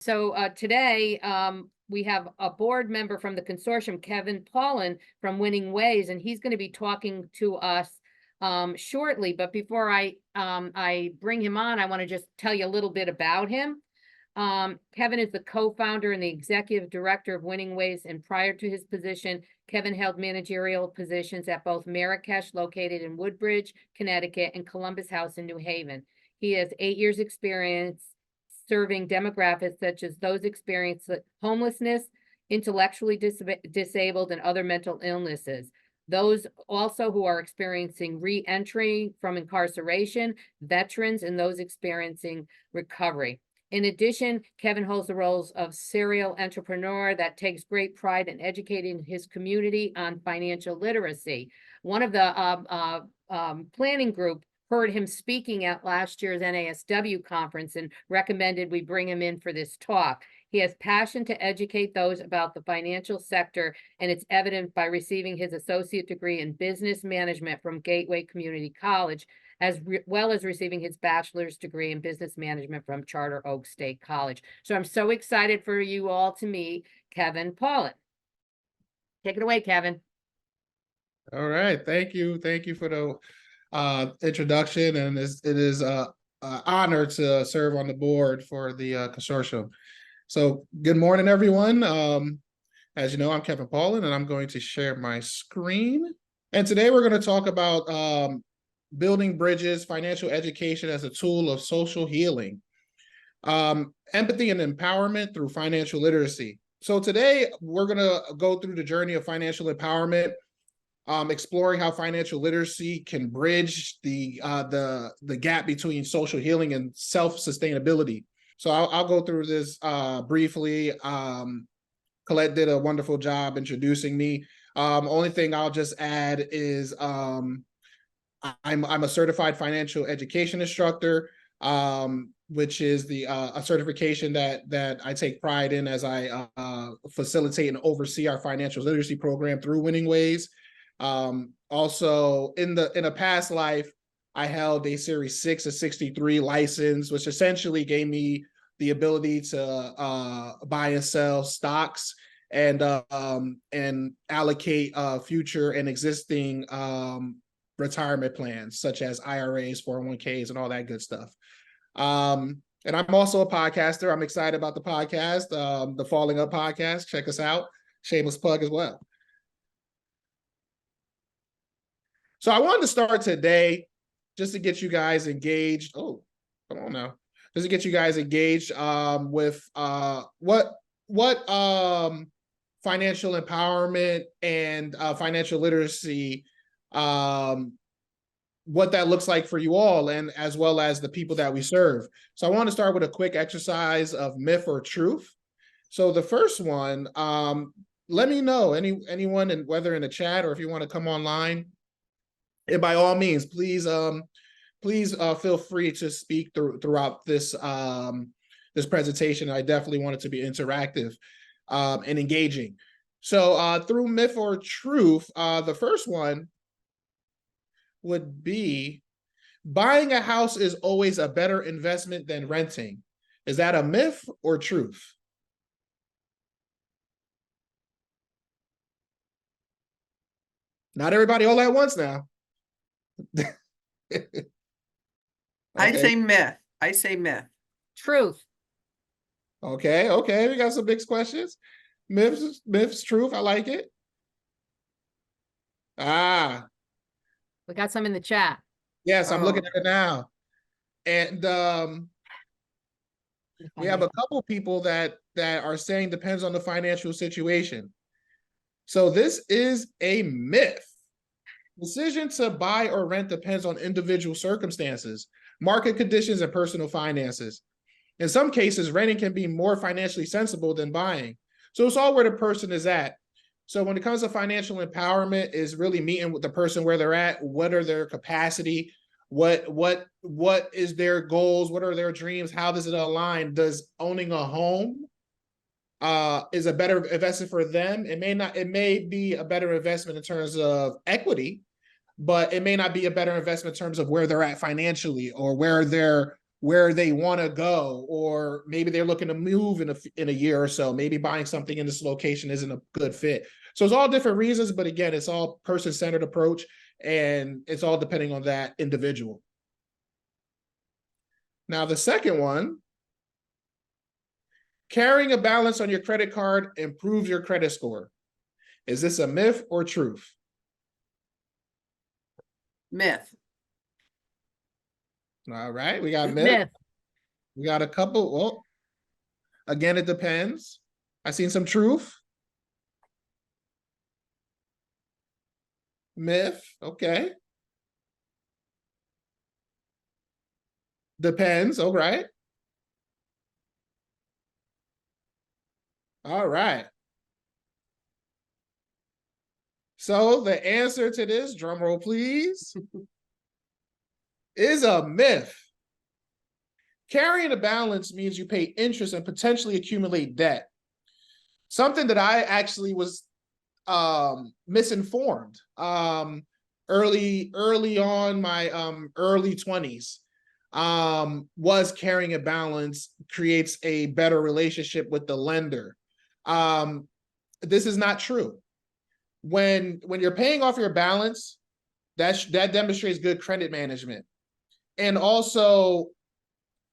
So today we have a board member from the consortium, Kevin Paulin from Winning Ways, and he's going to be talking to us shortly. But before I bring him on, I want to just tell you a little bit about him. Kevin is the co-founder and the executive director of Winning Ways, and prior to his position, Kevin held managerial positions at both Marrakech, located in Woodbridge, Connecticut, and Columbus House in New Haven. He has 8 years experience serving demographics such as those experiencing homelessness, intellectually disabled, and other mental illnesses. Those also who are experiencing reentry from incarceration, veterans, and those experiencing recovery. In addition, Kevin holds the roles of serial entrepreneur that takes great pride in educating his community on financial literacy. One of the planning group heard him speaking at last year's NASW conference and recommended we bring him in for this talk. He has passion to educate those about the financial sector, and it's evident by receiving his associate degree in business management from Gateway Community College, as well as receiving his bachelor's degree in business management from Charter Oak State College. So I'm so excited for you all to meet Kevin Paulin. Take it away, Kevin. All right, thank you. Thank you for the introduction, and it is an honor to serve on the board for the consortium. So good morning, everyone. As you know, I'm Kevin Paulin, and I'm going to share my screen. And today we're going to talk about building bridges, financial education as a tool of social healing, empathy and empowerment through financial literacy. So today we're going to go through the journey of financial empowerment, exploring how financial literacy can bridge the gap between social healing and self-sustainability. So I'll go through this briefly. Colette did a wonderful job introducing me. Only thing I'll just add is I'm a certified financial education instructor, which is a certification that I take pride in as I facilitate and oversee our financial literacy program through Winning Ways. Also in a past life, I held a Series 6 of 63 license, which essentially gave me the ability to buy and sell stocks and allocate future and existing retirement plans, such as IRAs, 401ks, and all that good stuff. And I'm also a podcaster. I'm excited about the podcast, the Falling Up podcast. Check us out. Shameless plug as well. So I wanted to start today just to get you guys engaged. Oh, come on now. Just to get you guys engaged with what financial empowerment and financial literacy, what that looks like for you all, and as well as the people that we serve. So I want to start with a quick exercise of myth or truth. So the first one, let me know, anyone, and whether in the chat or if you want to come online. And by all means, please feel free to speak throughout this this presentation. I definitely want it to be interactive and engaging. So through myth or truth, the first one would be buying a house is always a better investment than renting. Is that a myth or truth? Not everybody all at once now. Okay. I say myth. I say myth. Truth. Okay, we got some mixed questions. Myths, truth. I like it. We got some in the chat. Yes, I'm looking at it now. And we have a couple people that are saying depends on the financial situation. So this is a myth. Decision to buy or rent depends on individual circumstances, market conditions, and personal finances. In some cases, renting can be more financially sensible than buying. So it's all where the person is at. So when it comes to financial empowerment, is really meeting with the person where they're at. What are their capacity? What is their goals? What are their dreams? How does it align? Does owning a home is a better investment for them? It may be a better investment in terms of equity, but it may not be a better investment in terms of where they're at financially or where their where they want to go, or maybe they're looking to move in a year or so. Maybe buying something in this location isn't a good fit. So it's all different reasons, but again, it's all person-centered approach, and it's all depending on that individual. Now, the second one, carrying a balance on your credit card improves your credit score. Is this a myth or truth? Myth. All right, we got myth. Myth. We got a couple. Well, again, it depends. I seen some truth. Myth. Okay. Depends. All right. All right. So the answer to this, drum roll please, is a myth. Carrying a balance means you pay interest and potentially accumulate debt. Something that I actually was misinformed early on my early 20s, was carrying a balance creates a better relationship with the lender. This is not true. When you're paying off your balance, that demonstrates good credit management. And also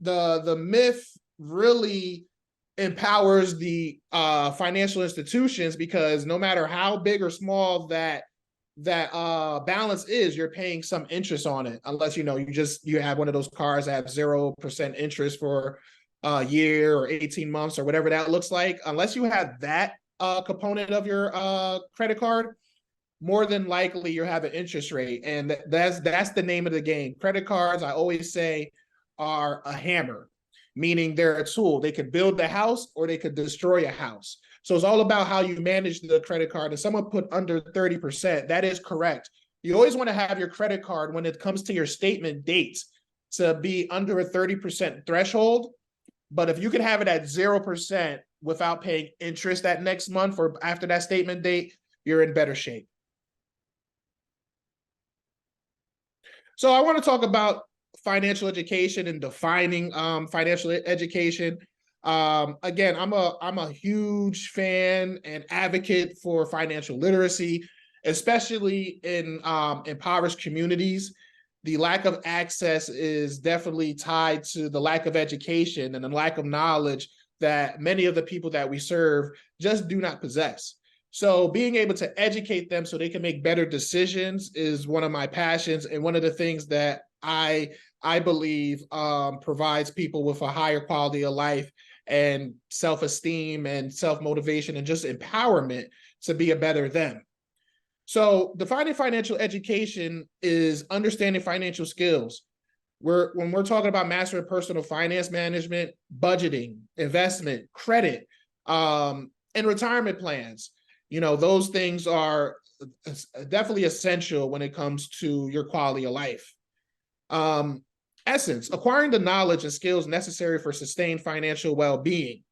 the myth really empowers the financial institutions, because no matter how big or small that balance is, you're paying some interest on it, unless you have one of those cards that have 0% interest for a year or 18 months or whatever that looks like. Unless you have that component of your credit card, more than likely you have an interest rate, and that's the name of the game. Credit cards, I always say, are a hammer, meaning they're a tool. They could build a house or they could destroy a house. So it's all about how you manage the credit card. If someone put under 30%, that is correct. You always want to have your credit card, when it comes to your statement dates, to be under a 30% threshold. But if you can have it at 0% without paying interest that next month or after that statement date, you're in better shape. So I want to talk about financial education and defining financial education. Again, I'm a huge fan and advocate for financial literacy, especially in impoverished communities. The lack of access is definitely tied to the lack of education and the lack of knowledge that many of the people that we serve just do not possess. So being able to educate them so they can make better decisions is one of my passions, and one of the things that I believe provides people with a higher quality of life and self-esteem and self-motivation and just empowerment to be a better them. So defining financial education is understanding financial skills. When we're talking about mastering personal finance management, budgeting, investment, credit, and retirement plans, those things are definitely essential when it comes to your quality of life. Essence, acquiring the knowledge and skills necessary for sustained financial well-being.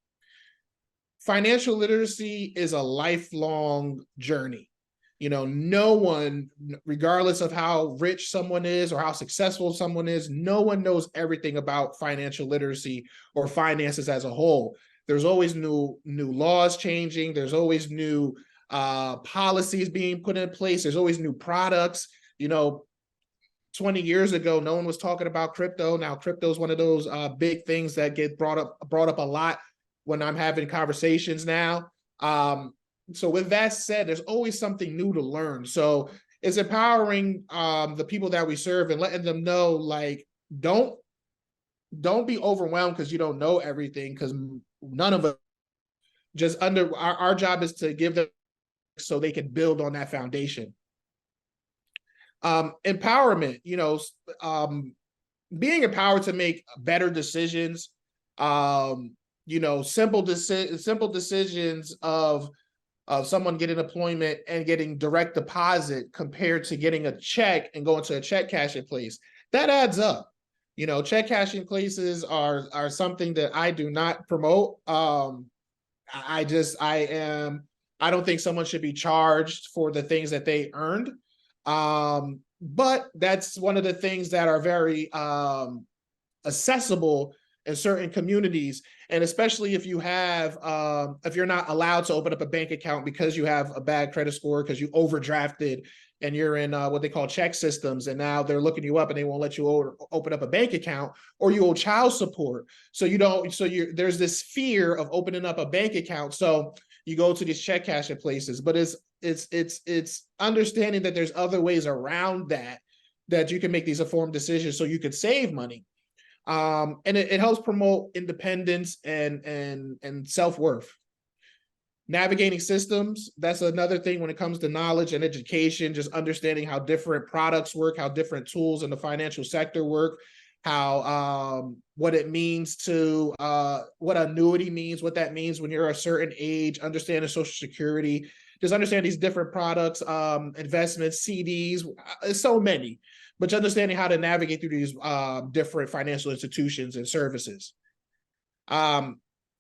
Financial literacy is a lifelong journey. No one, regardless of how rich someone is or how successful someone is, no one knows everything about financial literacy or finances as a whole. There's always new laws changing. There's always new policies being put in place. There's always new products. 20 years ago, no one was talking about crypto. Now crypto is one of those big things that get brought up a lot when I'm having conversations now. So with that said, there's always something new to learn. So it's empowering the people that we serve and letting them know, like, don't be overwhelmed because you don't know everything, because none of us, just under our job is to give them so they can build on that foundation. Empowerment, being empowered to make better decisions, simple decisions of someone getting employment and getting direct deposit compared to getting a check and going to a check cashing place. That adds up. Check cashing places are something that I do not promote. I don't think someone should be charged for the things that they earned. But that's one of the things that are very accessible in certain communities. And especially if you have, if you're not allowed to open up a bank account because you have a bad credit score, because you overdrafted and you're in what they call check systems, and now they're looking you up and they won't let you open up a bank account, or you owe child support. So you don't, so there's this fear of opening up a bank account. So you go to these check cashing places, but it's understanding that there's other ways around that you can make these informed decisions so you could save money. And it helps promote independence and self-worth. Navigating systems, that's another thing when it comes to knowledge and education, just understanding how different products work, how different tools in the financial sector work, how what it means to what annuity means, what that means when you're a certain age, understanding Social Security, just understand these different products, investments, CDs, so many, but just understanding how to navigate through these different financial institutions and services.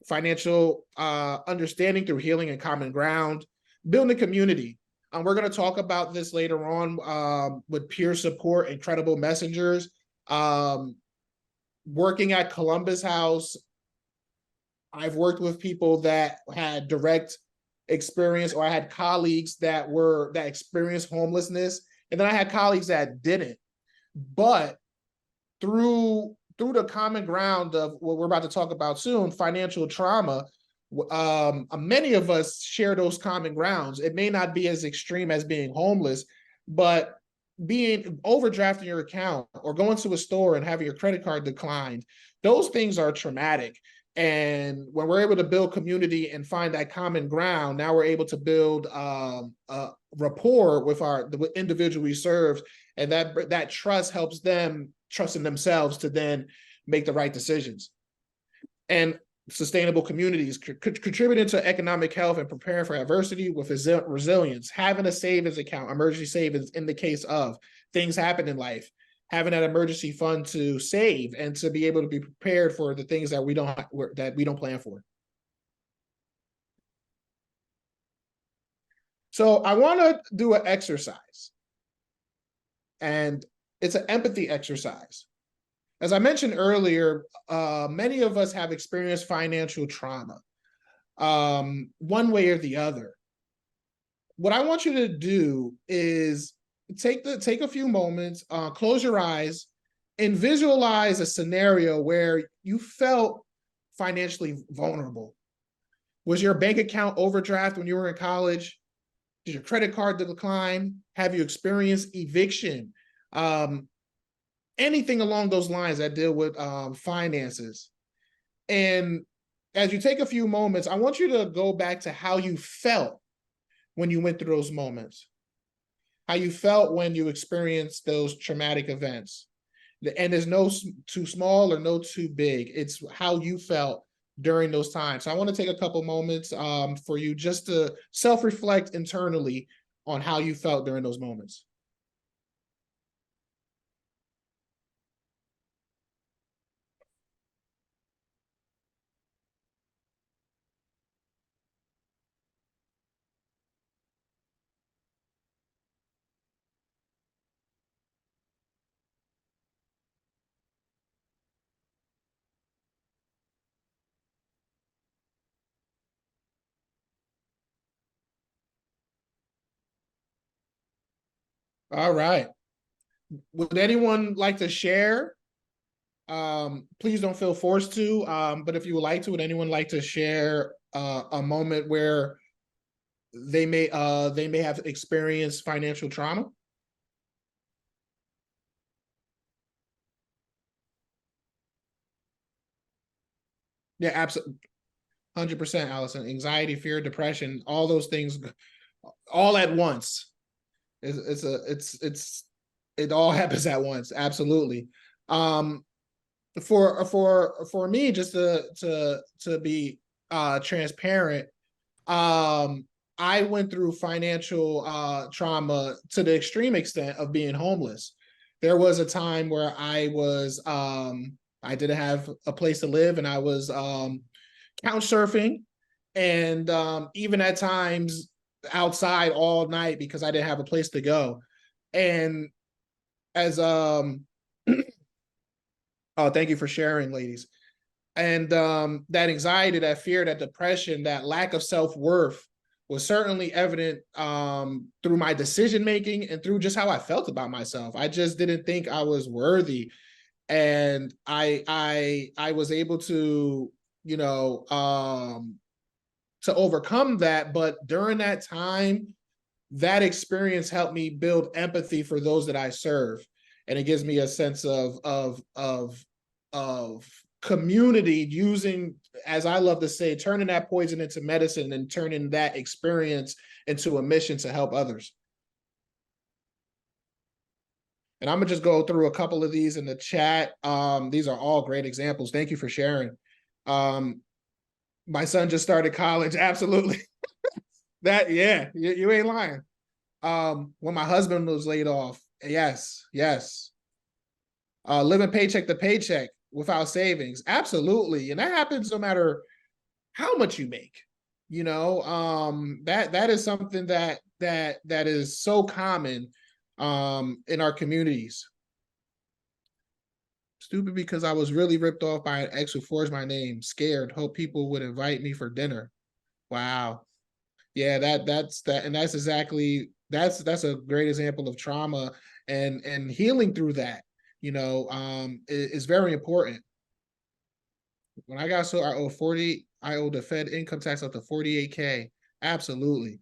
Financial understanding through healing and common ground, building a community. We're going to talk about this later on with peer support and credible messengers. Working at Columbus House, I've worked with people that had direct experience, or I had colleagues that experienced homelessness, and then I had colleagues that didn't. But through the common ground of what we're about to talk about soon, financial trauma, many of us share those common grounds. It may not be as extreme as being homeless, but being overdrafting your account or going to a store and having your credit card declined, those things are traumatic. And when we're able to build community and find that common ground, now we're able to build a rapport with the individual we serve, and that trust helps them trust in themselves to then make the right decisions. And sustainable communities, contributing to economic health and preparing for adversity with resilience, having a savings account, emergency savings in the case of things happen in life, having that emergency fund to save and to be able to be prepared for the things that we don't plan for. So I want to do an exercise, and it's an empathy exercise. As I mentioned earlier, many of us have experienced financial trauma, one way or the other. What I want you to do is take a few moments, close your eyes, and visualize a scenario where you felt financially vulnerable. Was your bank account overdraft when you were in college? Did your credit card decline? Have you experienced eviction? Anything along those lines that deal with finances. And as you take a few moments, I want you to go back to how you felt when you went through those moments, how you felt when you experienced those traumatic events. And there's no too small or no too big. It's how you felt during those times. So I want to take a couple moments for you just to self-reflect internally on how you felt during those moments. All right. Would anyone like to share? Please don't feel forced to, but if you would like to, would anyone like to share a moment where they may have experienced financial trauma? Yeah, absolutely. 100%, Allison. Anxiety, fear, depression, all those things, all at once. It all happens at once. Absolutely. For me, just to be transparent, I went through financial trauma to the extreme extent of being homeless. There was a time where I didn't have a place to live, and I was couch surfing, and even at times outside all night because I didn't have a place to go. And as Oh, thank you for sharing, ladies. And that anxiety, that fear, that depression, that lack of self-worth was certainly evident through my decision making and through just how I felt about myself. I just didn't think I was worthy, and I was able to, you know, to overcome that. But during that time, that experience helped me build empathy for those that I serve, and it gives me a sense of community, using, as I love to say, turning that poison into medicine and turning that experience into a mission to help others. And I'm gonna just go through a couple of these in the chat. These are all great examples. Thank you for sharing. My son just started college. Absolutely. That, yeah, you ain't lying. When my husband was laid off, yes. Living paycheck to paycheck without savings, absolutely. And that happens no matter how much you make. You know, that is something that is so common in our communities. Stupid because I was really ripped off by an ex who forged my name. Scared, hope people would invite me for dinner. Wow. Yeah, that's exactly, that's a great example of trauma, and healing through that, you know, is very important. When I got so I owe the Fed income tax up to 48K. Absolutely.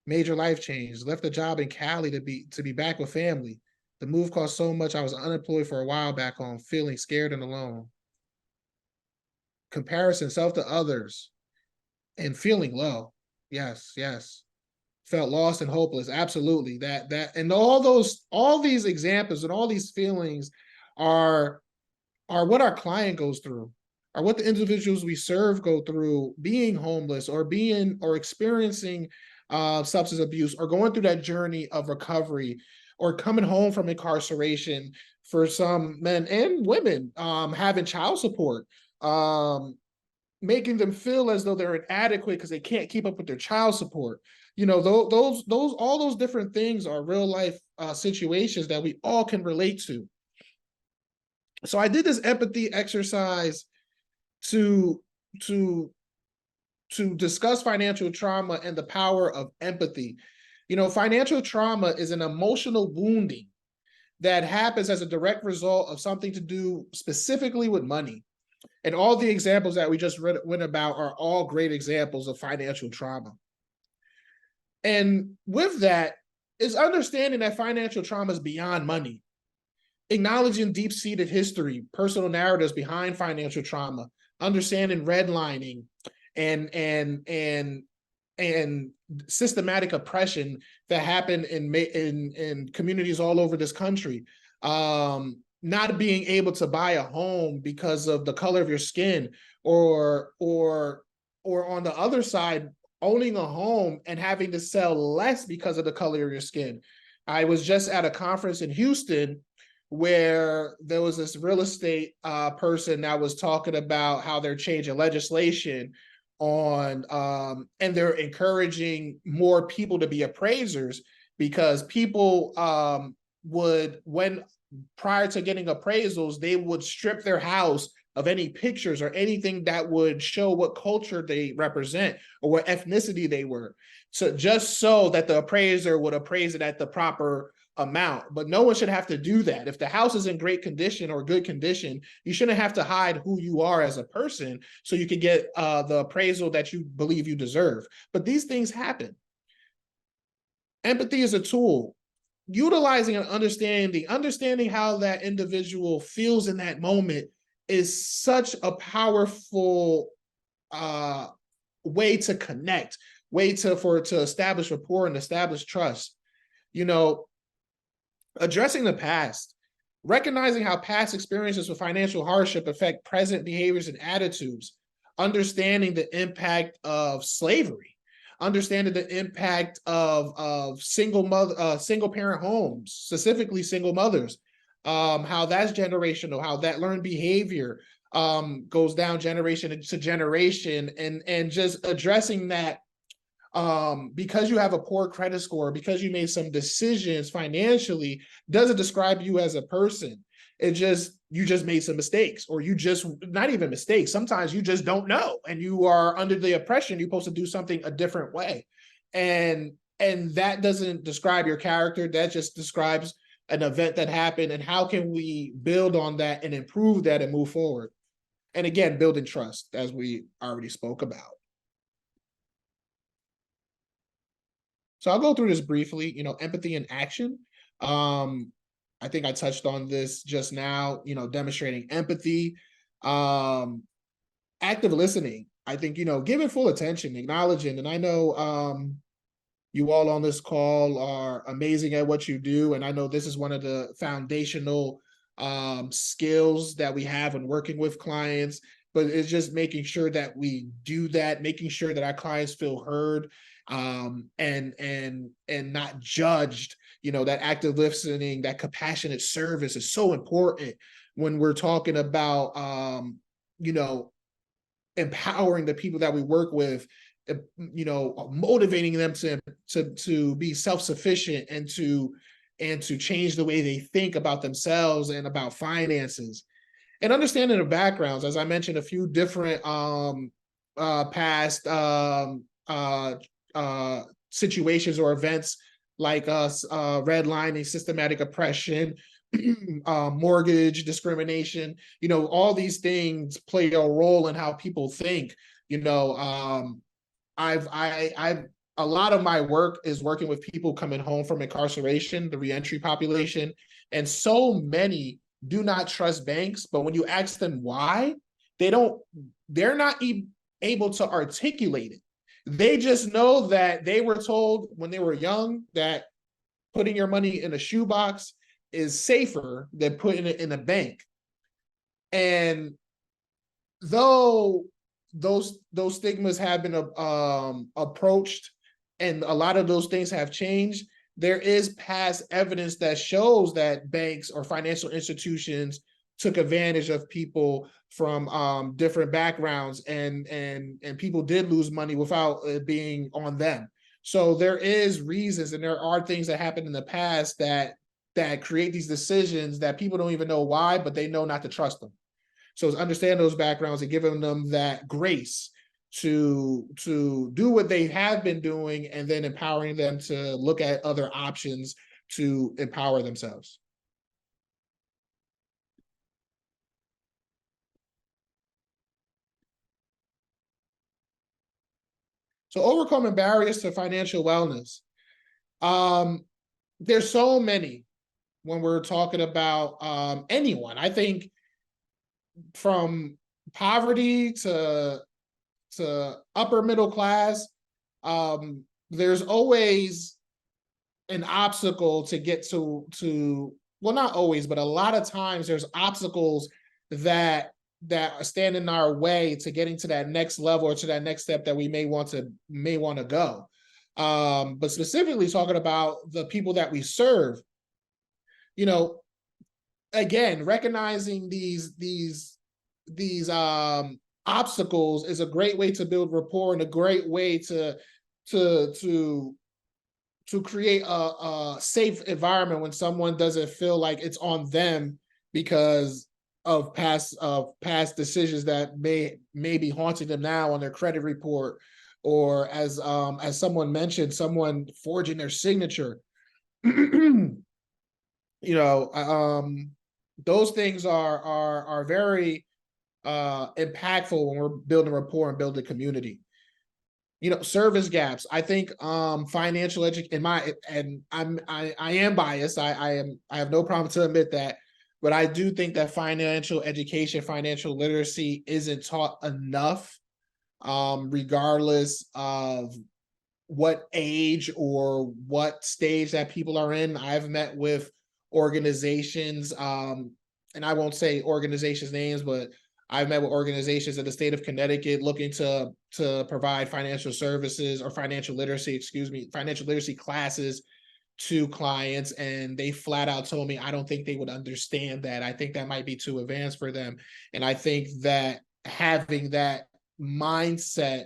Major life change. Left a job in Cali to be back with family. The move cost so much I was unemployed for a while back home, feeling scared and alone. Comparison, self to others, and feeling low. Yes. Felt lost and hopeless. Absolutely. And all these examples and all these feelings are what our client goes through, are what the individuals we serve go through, being homeless or experiencing substance abuse, or going through that journey of recovery, or coming home from incarceration. For some men and women, having child support, making them feel as though they're inadequate because they can't keep up with their child support. You know, all those different things are real life situations that we all can relate to. So I did this empathy exercise to discuss financial trauma and the power of empathy. You know, financial trauma is an emotional wounding that happens as a direct result of something to do specifically with money. And all the examples that we just went about are all great examples of financial trauma. And with that is understanding that financial trauma is beyond money, acknowledging deep-seated history, personal narratives behind financial trauma, understanding redlining and systematic oppression that happen in communities all over this country. Not being able to buy a home because of the color of your skin, or on the other side, owning a home and having to sell less because of the color of your skin. I was just at a conference in Houston where there was this real estate person that was talking about how they're changing legislation on, and they're encouraging more people to be appraisers, because people prior to getting appraisals, they would strip their house of any pictures or anything that would show what culture they represent or what ethnicity they were. So just so that the appraiser would appraise it at the proper amount. But no one should have to do that. If the house is in great condition or good condition, you shouldn't have to hide who you are as a person so you can get the appraisal that you believe you deserve. But these things happen. Empathy is a tool. Utilizing and understanding how that individual feels in that moment is such a powerful way to connect, to establish rapport and establish trust. You know, addressing the past, recognizing how past experiences with financial hardship affect present behaviors and attitudes, understanding the impact of slavery, understanding the impact of single parent homes, specifically single mothers, how that's generational, how that learned behavior goes down generation to generation, and just addressing that because you have a poor credit score, because you made some decisions financially, doesn't describe you as a person. It just you just made some mistakes, or you just, not even mistakes, sometimes you just don't know and you are under the oppression you're supposed to do something a different way. And that doesn't describe your character, that just describes an event that happened, and how can we build on that and improve that and move forward. And again, building trust, as we already spoke about. So I'll go through this briefly, empathy in action. I think I touched on this just now, demonstrating empathy, active listening. I think, giving full attention, acknowledging, and I know you all on this call are amazing at what you do. And I know this is one of the foundational skills that we have when working with clients, but it's just making sure that we do that, making sure that our clients feel heard, and not judged. That active listening, that compassionate service is so important when we're talking about empowering the people that we work with, motivating them to be self-sufficient and to change the way they think about themselves and about finances, and understanding the backgrounds. As I mentioned, a few different past situations or events, like redlining, systematic oppression, mortgage discrimination. All these things play a role in how people think. I've a lot of my work is working with people coming home from incarceration, the reentry population, and so many do not trust banks. But when you ask them why, they're not able to articulate it. They just know that they were told when they were young that putting your money in a shoebox is safer than putting it in a bank. And though those stigmas have been approached, and a lot of those things have changed, there is past evidence that shows that banks or financial institutions took advantage of people from different backgrounds, and people did lose money without it being on them. So there is reasons, and there are things that happened in the past that create these decisions that people don't even know why, but they know not to trust them. So it's understand those backgrounds and giving them that grace to do what they have been doing, and then empowering them to look at other options to empower themselves. So overcoming barriers to financial wellness. There's so many when we're talking about anyone. I think from poverty to upper middle class, there's always an obstacle to get to, well, not always, but a lot of times there's obstacles that stand in our way to getting to that next level or to that next step that we may want to go. But specifically talking about the people that we serve, again, recognizing these obstacles is a great way to build rapport, and a great way to create a safe environment when someone doesn't feel like it's on them because of past decisions that may be haunting them now on their credit report, or as someone mentioned, someone forging their signature. Those things are very impactful when we're building rapport and building community. Service gaps. I think financial education, I am biased. I have no problem to admit that, but I do think that financial education, financial literacy isn't taught enough, regardless of what age or what stage that people are in. I've met with organizations, and I won't say organizations' names, but I've met with organizations in the state of Connecticut looking to provide financial services or financial literacy classes to clients, and they flat out told me, I don't think they would understand that. I think that might be too advanced for them. And I think that having that mindset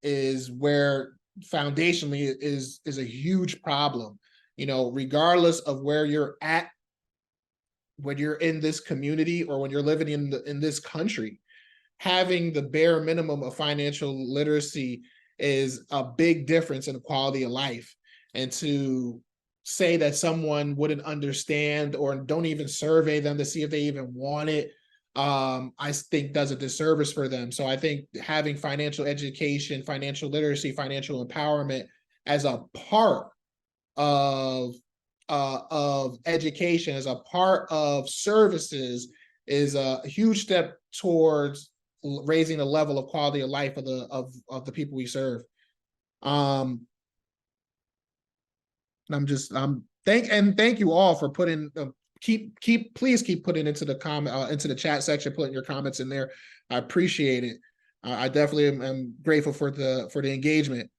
is where foundationally is a huge problem. Regardless of where you're at, when you're in this community or when you're living in this country, having the bare minimum of financial literacy is a big difference in the quality of life. And to say that someone wouldn't understand or don't even survey them to see if they even want it, I think does a disservice for them. So I think having financial education, financial literacy, financial empowerment as a part of education, as a part of services, is a huge step towards raising the level of quality of life of the people we serve. Thank you all for putting please keep putting into the comment into the chat section, putting your comments in there. I appreciate it. I definitely am grateful for the engagement.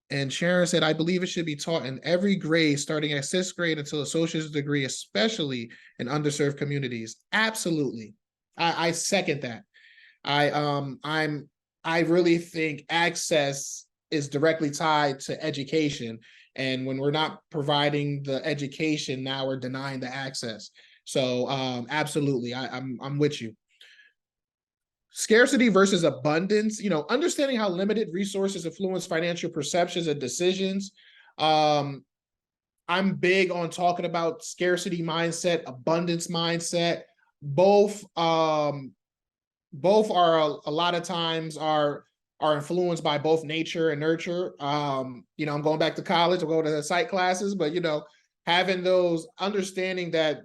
And Sharon said, I believe it should be taught in every grade, starting at 6th grade until associate's degree, especially in underserved communities. Absolutely. I second that. I really think access is directly tied to education. And when we're not providing the education, now we're denying the access. So absolutely, I'm with you. Scarcity versus abundance, understanding how limited resources influence financial perceptions and decisions. I'm big on talking about scarcity mindset, abundance mindset. Both are a lot of times are influenced by both nature and nurture. I'm going back to college, I'm going to the psych classes, but having those understanding that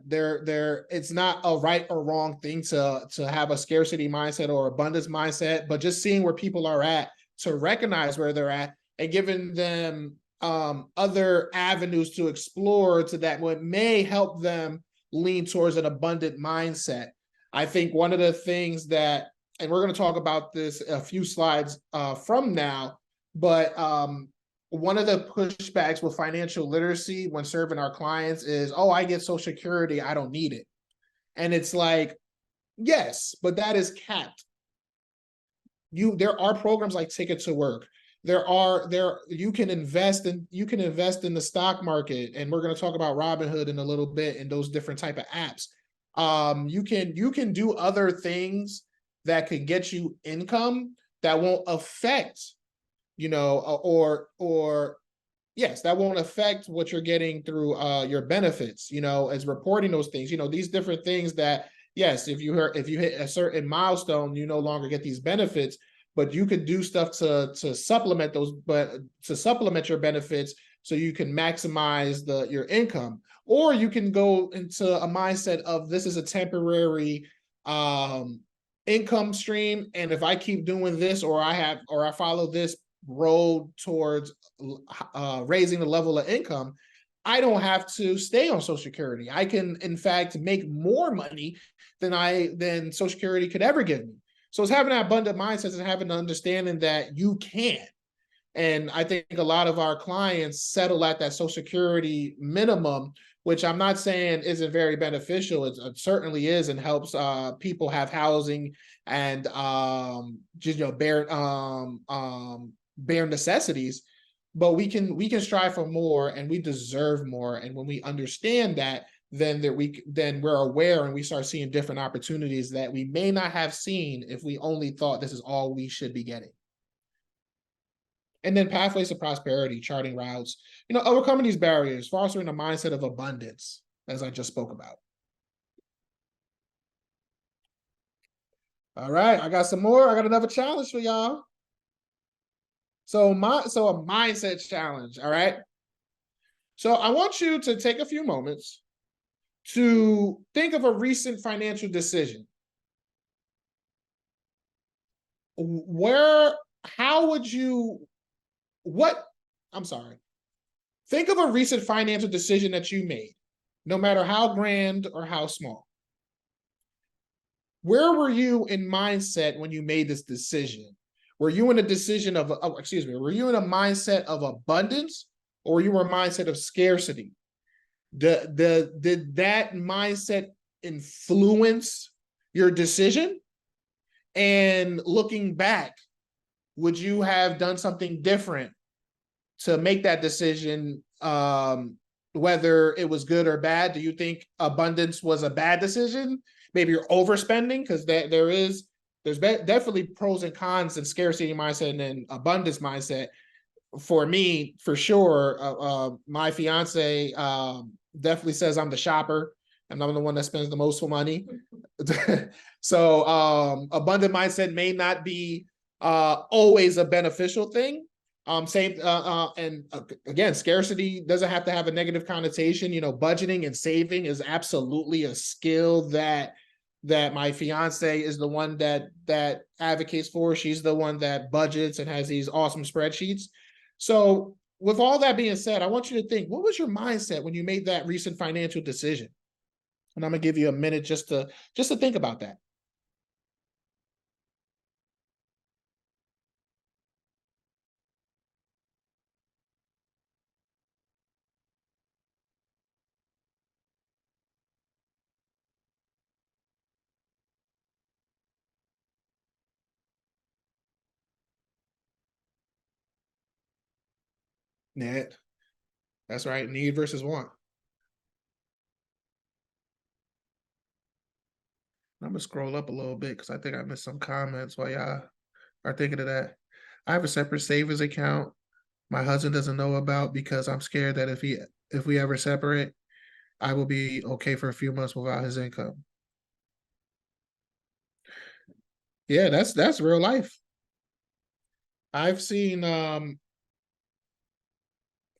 it's not a right or wrong thing to have a scarcity mindset or abundance mindset, but just seeing where people are at, to recognize where they're at and giving them other avenues to explore to that what may help them lean towards an abundant mindset. I think one of the things that, and we're going to talk about this a few slides from now, but one of the pushbacks with financial literacy when serving our clients is, oh, I get Social Security, I don't need it. And it's like, yes, but that is capped. There are programs like Ticket to Work. You can invest in the stock market, and we're going to talk about Robinhood in a little bit and those different type of apps. You can do other things that could get you income that won't affect that won't affect what you're getting through your benefits, as reporting those things, these different things that, yes, if you hit a certain milestone, you no longer get these benefits, but you could do stuff to supplement those, but to supplement your benefits so you can maximize your income. Or you can go into a mindset of, this is a temporary income stream, and if I keep doing this, or I follow this road towards raising the level of income, I don't have to stay on Social Security. I can, in fact, make more money than Social Security could ever give me. So it's having that abundant mindset and having the understanding that you can. And I think a lot of our clients settle at that Social Security minimum, which I'm not saying isn't very beneficial. It certainly is, and helps people have housing and bare necessities. But we can strive for more, and we deserve more. And when we understand that, then we're aware, and we start seeing different opportunities that we may not have seen if we only thought this is all we should be getting. And then pathways to prosperity, charting routes, overcoming these barriers, fostering a mindset of abundance, as I just spoke about. All right, I got some more. I got another challenge for y'all. So a mindset challenge, all right? So I want you to take a few moments to think of a recent financial decision. Think of a recent financial decision that you made, no matter how grand or how small. Where were you in mindset when you made this decision? Were you in a decision of, were you in a mindset of abundance, or were you in a mindset of scarcity? Did that mindset influence your decision? And looking back, would you have done something different to make that decision whether it was good or bad. Do you think abundance was a bad decision? Maybe you're overspending, because there's definitely pros and cons in scarcity mindset and abundance mindset. For me, for sure, my fiance definitely says I'm the shopper, and I'm the one that spends the most money. So abundant mindset may not be always a beneficial thing. Again, scarcity doesn't have to have a negative connotation. Budgeting and saving is absolutely a skill that my fiance is the one that advocates for. She's the one that budgets and has these awesome spreadsheets. So with all that being said, I want you to think, what was your mindset when you made that recent financial decision? And I'm gonna give you a minute just to think about that. Yeah, that's right. Need versus want. I'm gonna scroll up a little bit because I think I missed some comments while y'all are thinking of that. I have a separate savings account my husband doesn't know about because I'm scared that if we ever separate, I will be okay for a few months without his income. Yeah, that's real life. I've seen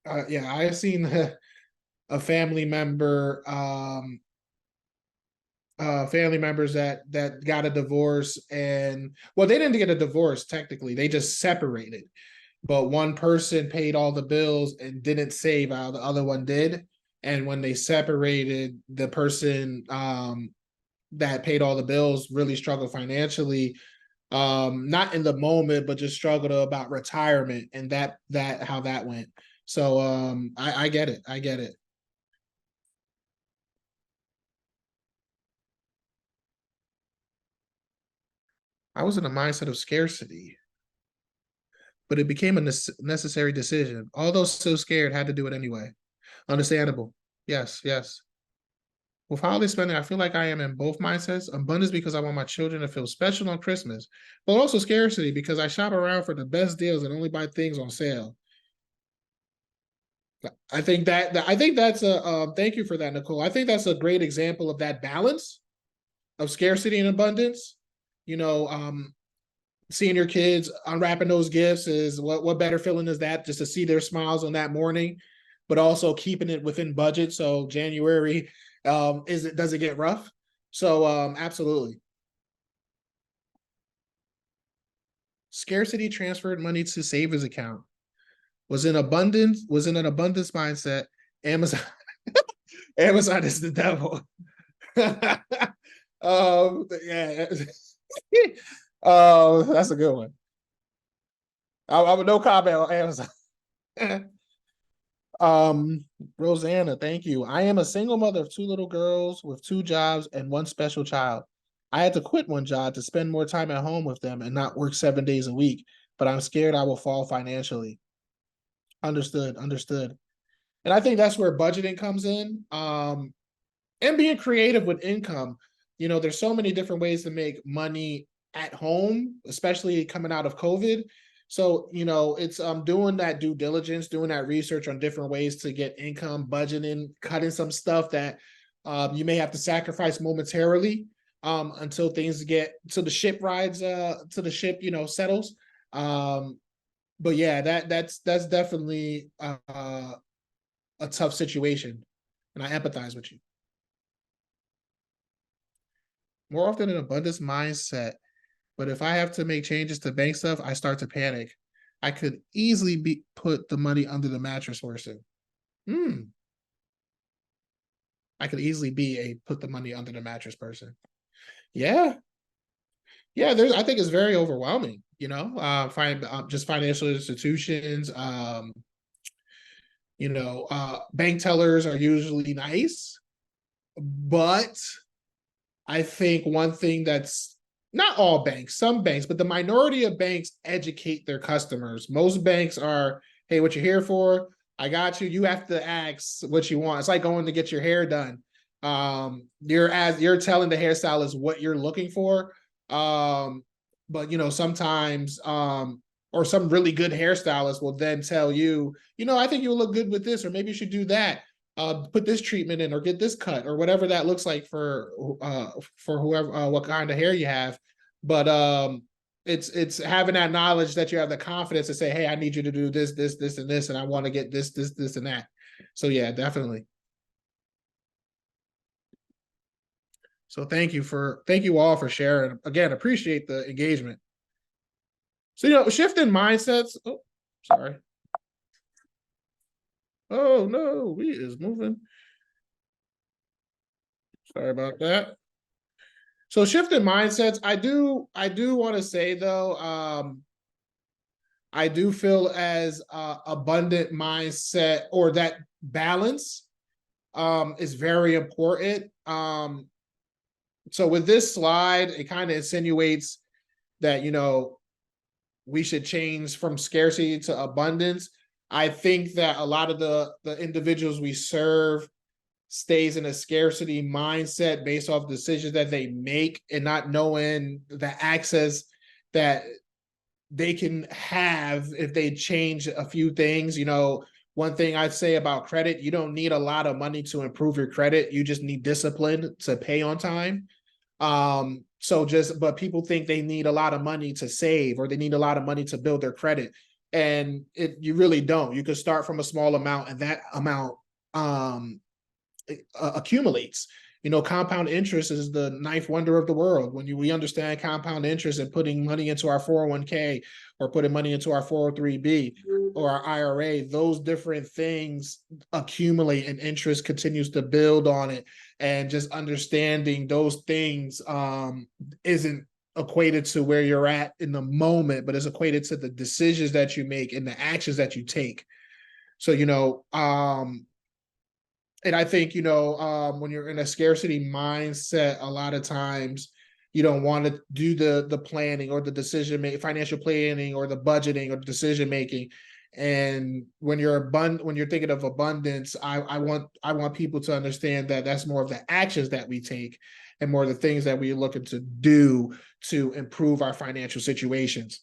I've seen a family member family members that got a divorce, and well, they didn't get a divorce technically, they just separated, but one person paid all the bills and didn't save while the other one did. And when they separated, the person that paid all the bills really struggled financially, not in the moment, but just struggled about retirement and that how that went. So I get it. I get it. I was in a mindset of scarcity, but it became a necessary decision. Although so scared, had to do it anyway. Understandable. Yes, yes. With holiday spending, I feel like I am in both mindsets. Abundance because I want my children to feel special on Christmas, but also scarcity because I shop around for the best deals and only buy things on sale. I think that's a thank you for that, Nicole. I think that's a great example of that balance of scarcity and abundance. You know, seeing your kids unwrapping those gifts is what better feeling is that, just to see their smiles on that morning, but also keeping it within budget. So January, does it get rough? So absolutely. Scarcity transferred money to savings account. Was in an abundance mindset. Amazon Amazon is the devil. Yeah. That's a good one. I would no comment on Amazon. Rosanna, thank you. I am a single mother of two little girls with two jobs and one special child. I had to quit one job to spend more time at home with them and not work 7 days a week, but I'm scared I will fall financially. Understood, understood. And I think that's where budgeting comes in. And being creative with income. There's so many different ways to make money at home, especially coming out of COVID. So, it's doing that due diligence, doing that research on different ways to get income, budgeting, cutting some stuff that you may have to sacrifice momentarily until things till the ship settles. But yeah, that's definitely a tough situation, and I empathize with you. More often an abundance mindset, but if I have to make changes to bank stuff, I start to panic. I could easily put the money under the mattress person. I could easily be a put the money under the mattress person. Yeah. Yeah, I think it's very overwhelming, just financial institutions, bank tellers are usually nice, but I think one thing that's not all banks, some banks, but the minority of banks educate their customers. Most banks are, hey, what you're here for? I got you. You have to ask what you want. It's like going to get your hair done. You're telling the hairstylist what you're looking for. But sometimes or some really good hairstylist will then tell you, I think you'll look good with this, or maybe you should do that. Put this treatment in, or get this cut, or whatever that looks like for whoever, what kind of hair you have. But it's having that knowledge that you have the confidence to say, hey, I need you to do this, this, this, and this, and I want to get this, this, this, and that. So yeah, definitely. So thank you all for sharing. Again, appreciate the engagement. So, shifting mindsets. Oh, sorry. Oh no, we is moving. Sorry about that. So shifting mindsets, I do want to say though, I do feel as abundant mindset, or that balance is very important. So with this slide, it kind of insinuates that, we should change from scarcity to abundance. I think that a lot of the individuals we serve stays in a scarcity mindset based off decisions that they make, and not knowing the access that they can have if they change a few things. One thing I'd say about credit, you don't need a lot of money to improve your credit. You just need discipline to pay on time. But people think they need a lot of money to save, or they need a lot of money to build their credit. And you really don't. You could start from a small amount, and that amount accumulates. Compound interest is the ninth wonder of the world. When we understand compound interest and putting money into our 401k, or putting money into our 403b or our IRA, those different things accumulate, and interest continues to build on it. And just understanding those things isn't equated to where you're at in the moment, but is equated to the decisions that you make and the actions that you take. So, and I think, when you're in a scarcity mindset, a lot of times you don't want to do the planning, or the decision making, financial planning, or the budgeting, or decision making. And when you're thinking of abundance, I want people to understand that that's more of the actions that we take, and more of the things that we're looking to do to improve our financial situations.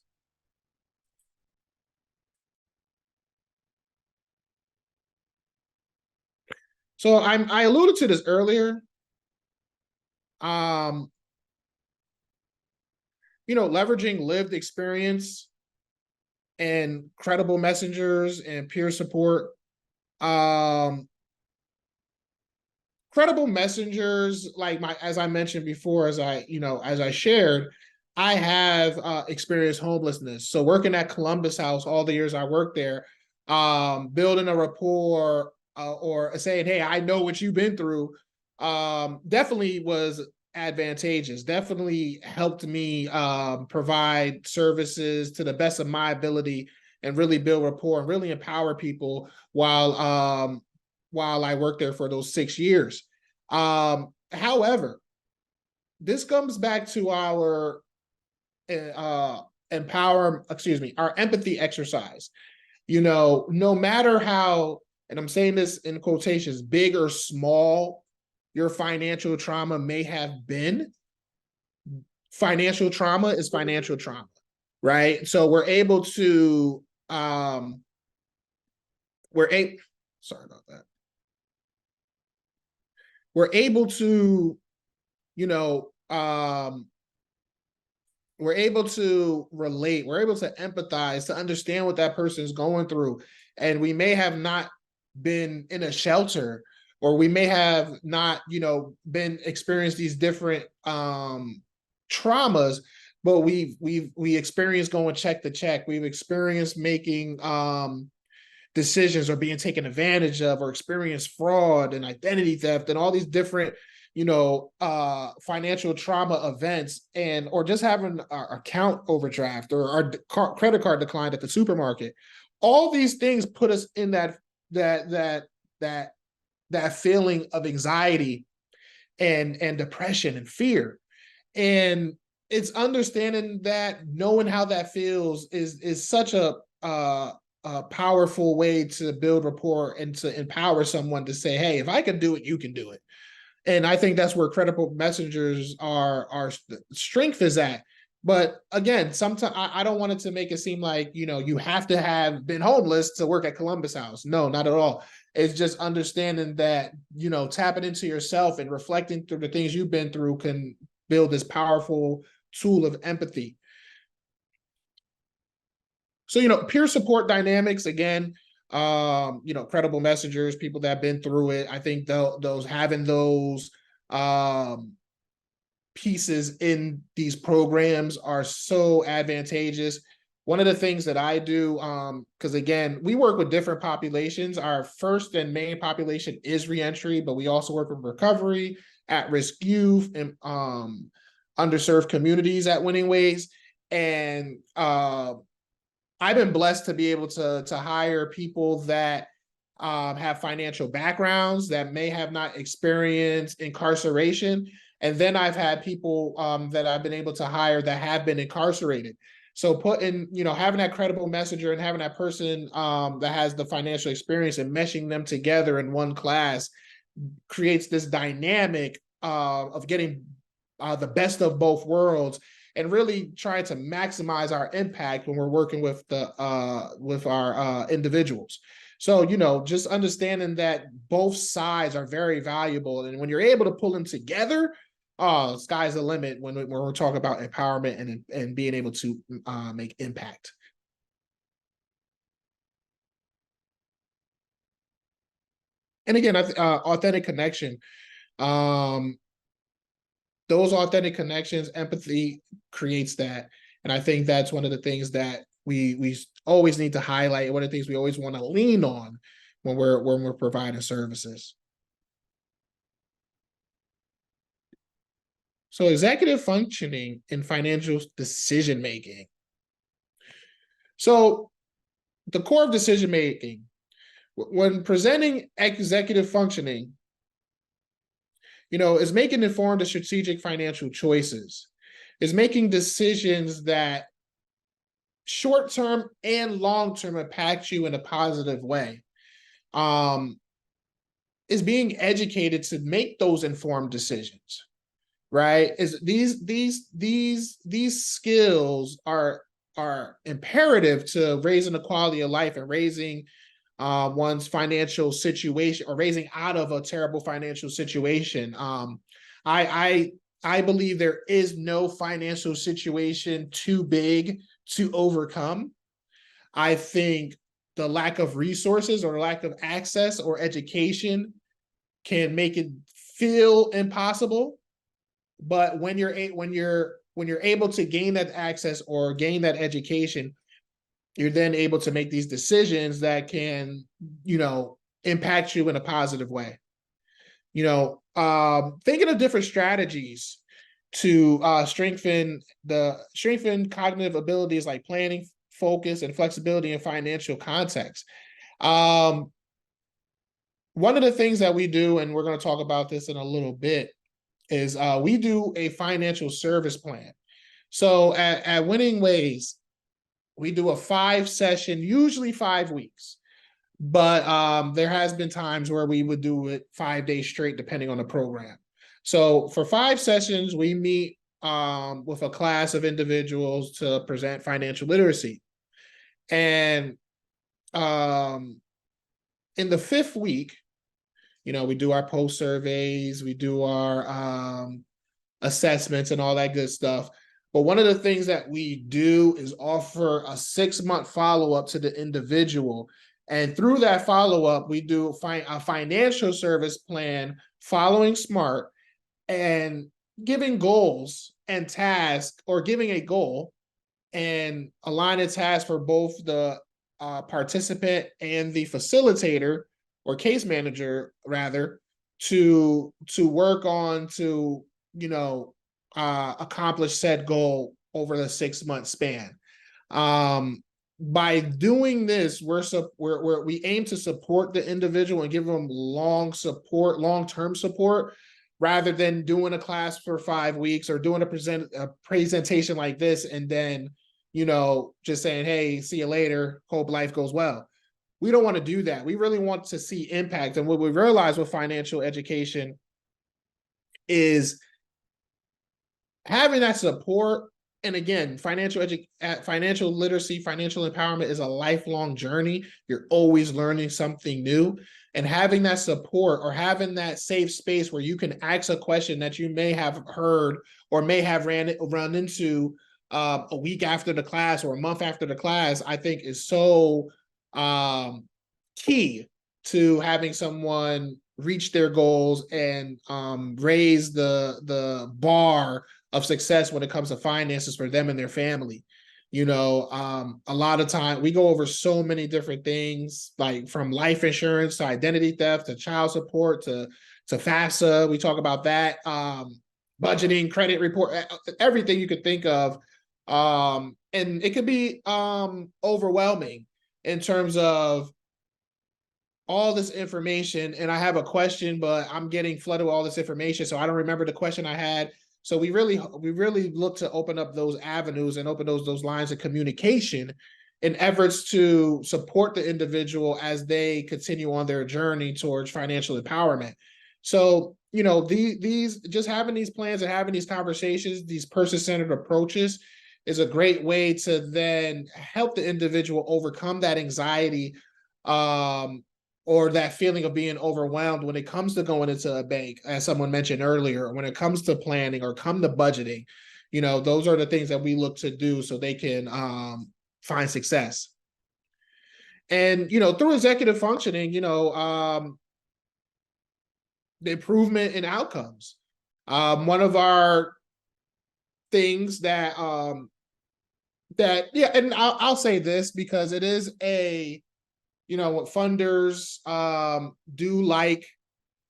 So I alluded to this earlier. Leveraging lived experience and credible messengers and peer support. Credible messengers, as I mentioned before, as I shared, I have experienced homelessness. So working at Columbus House all the years I worked there, building a rapport, or saying, hey, I know what you've been through, definitely was advantageous. Definitely helped me provide services to the best of my ability, and really build rapport, and really empower people while I worked there for those 6 years. However, this comes back to our our empathy exercise. No matter how, and I'm saying this in quotations, big or small your financial trauma may have been, financial trauma is financial trauma, right? So sorry about that. We're able to, we're able to relate, we're able to empathize, to understand what that person is going through. And we may have not been in a shelter, or we may have not, been experienced these different traumas, but we experienced going check to check. We've experienced making decisions, or being taken advantage of, or experienced fraud and identity theft, and all these different financial trauma events, or just having our account overdraft, or our credit card declined at the supermarket. All these things put us in that feeling of anxiety and depression and fear. And it's understanding that, knowing how that feels is such a a powerful way to build rapport and to empower someone to say, hey, if I can do it, you can do it. And I think that's where credible messengers are strength is at. But again, sometimes I don't want it to make it seem like, you have to have been homeless to work at Columbus House. No, not at all. It's just understanding that, tapping into yourself and reflecting through the things you've been through can build this powerful tool of empathy. So, peer support dynamics, again, credible messengers, people that have been through it. I think those having those pieces in these programs are so advantageous. One of the things that I do, because again, we work with different populations. Our first and main population is reentry, but we also work with recovery, at-risk youth, and underserved communities at Winning Ways. And I've been blessed to be able to hire people that have financial backgrounds that may have not experienced incarceration. And then I've had people that I've been able to hire that have been incarcerated. So having that credible messenger and having that person that has the financial experience and meshing them together in one class creates this dynamic of getting the best of both worlds and really trying to maximize our impact when we're working with our individuals. So, just understanding that both sides are very valuable. And when you're able to pull them together, sky's the limit when we're talking about empowerment and being able to make impact. And again, authentic connection. Those authentic connections, empathy creates that. And I think that's one of the things that we always need to highlight. One of the things we always want to lean on when we're providing services. So executive functioning in financial decision making. So the core of decision making, when presenting executive functioning, is making informed and strategic financial choices, is making decisions that short-term and long-term impact you in a positive way, is being educated to make those informed decisions, right? Is these skills are imperative to raising the quality of life and raising one's financial situation or raising out of a terrible financial situation. I believe there is no financial situation too big to overcome. I think the lack of resources or lack of access or education can make it feel impossible. But when you're able to gain that access or gain that education, you're then able to make these decisions that can, impact you in a positive way. Thinking of different strategies to strengthen cognitive abilities like planning, focus, and flexibility in financial context. One of the things that we do, and we're going to talk about this in a little bit, is we do a financial service plan. So at Winning Ways, we do a 5-session, usually 5 weeks, but there has been times where we would do it 5 days straight, depending on the program. So for 5 sessions, we meet with a class of individuals to present financial literacy. And in the 5th week, we do our post surveys, we do our assessments and all that good stuff. But one of the things that we do is offer a 6-month follow-up to the individual. And through that follow-up, we do a financial service plan following SMART and giving goals and tasks, or giving a goal and align a task for both the participant and the facilitator or case manager, rather, to work on to, accomplish said goal over the 6-month span. By doing this, we aim to support the individual and give them long-term support, rather than doing a class for 5 weeks or doing a presentation like this and then just saying, hey, see you later, hope life goes well. We don't want to do that. We really want to see impact. And what we realize with financial education is having that support. And again, financial literacy, financial empowerment is a lifelong journey. You're always learning something new, and having that support or having that safe space where you can ask a question that you may have heard or may have run into a week after the class or a month after the class, I think is so key to having someone reach their goals and raise the bar of success when it comes to finances for them and their family. A lot of time we go over so many different things, like from life insurance to identity theft to child support to FAFSA. We talk about that, budgeting, credit report, everything you could think of. And it could be overwhelming in terms of all this information. And I have a question, but I'm getting flooded with all this information, so I don't remember the question I had. So we really look to open up those avenues and open those lines of communication in efforts to support the individual as they continue on their journey towards financial empowerment. So, these just having these plans and having these conversations, these person-centered approaches is a great way to then help the individual overcome that anxiety, or that feeling of being overwhelmed when it comes to going into a bank, as someone mentioned earlier, when it comes to planning or come to budgeting. Those are the things that we look to do so they can find success. And, through executive functioning, the improvement in outcomes. One of our things that, and I'll say this because it is what funders do like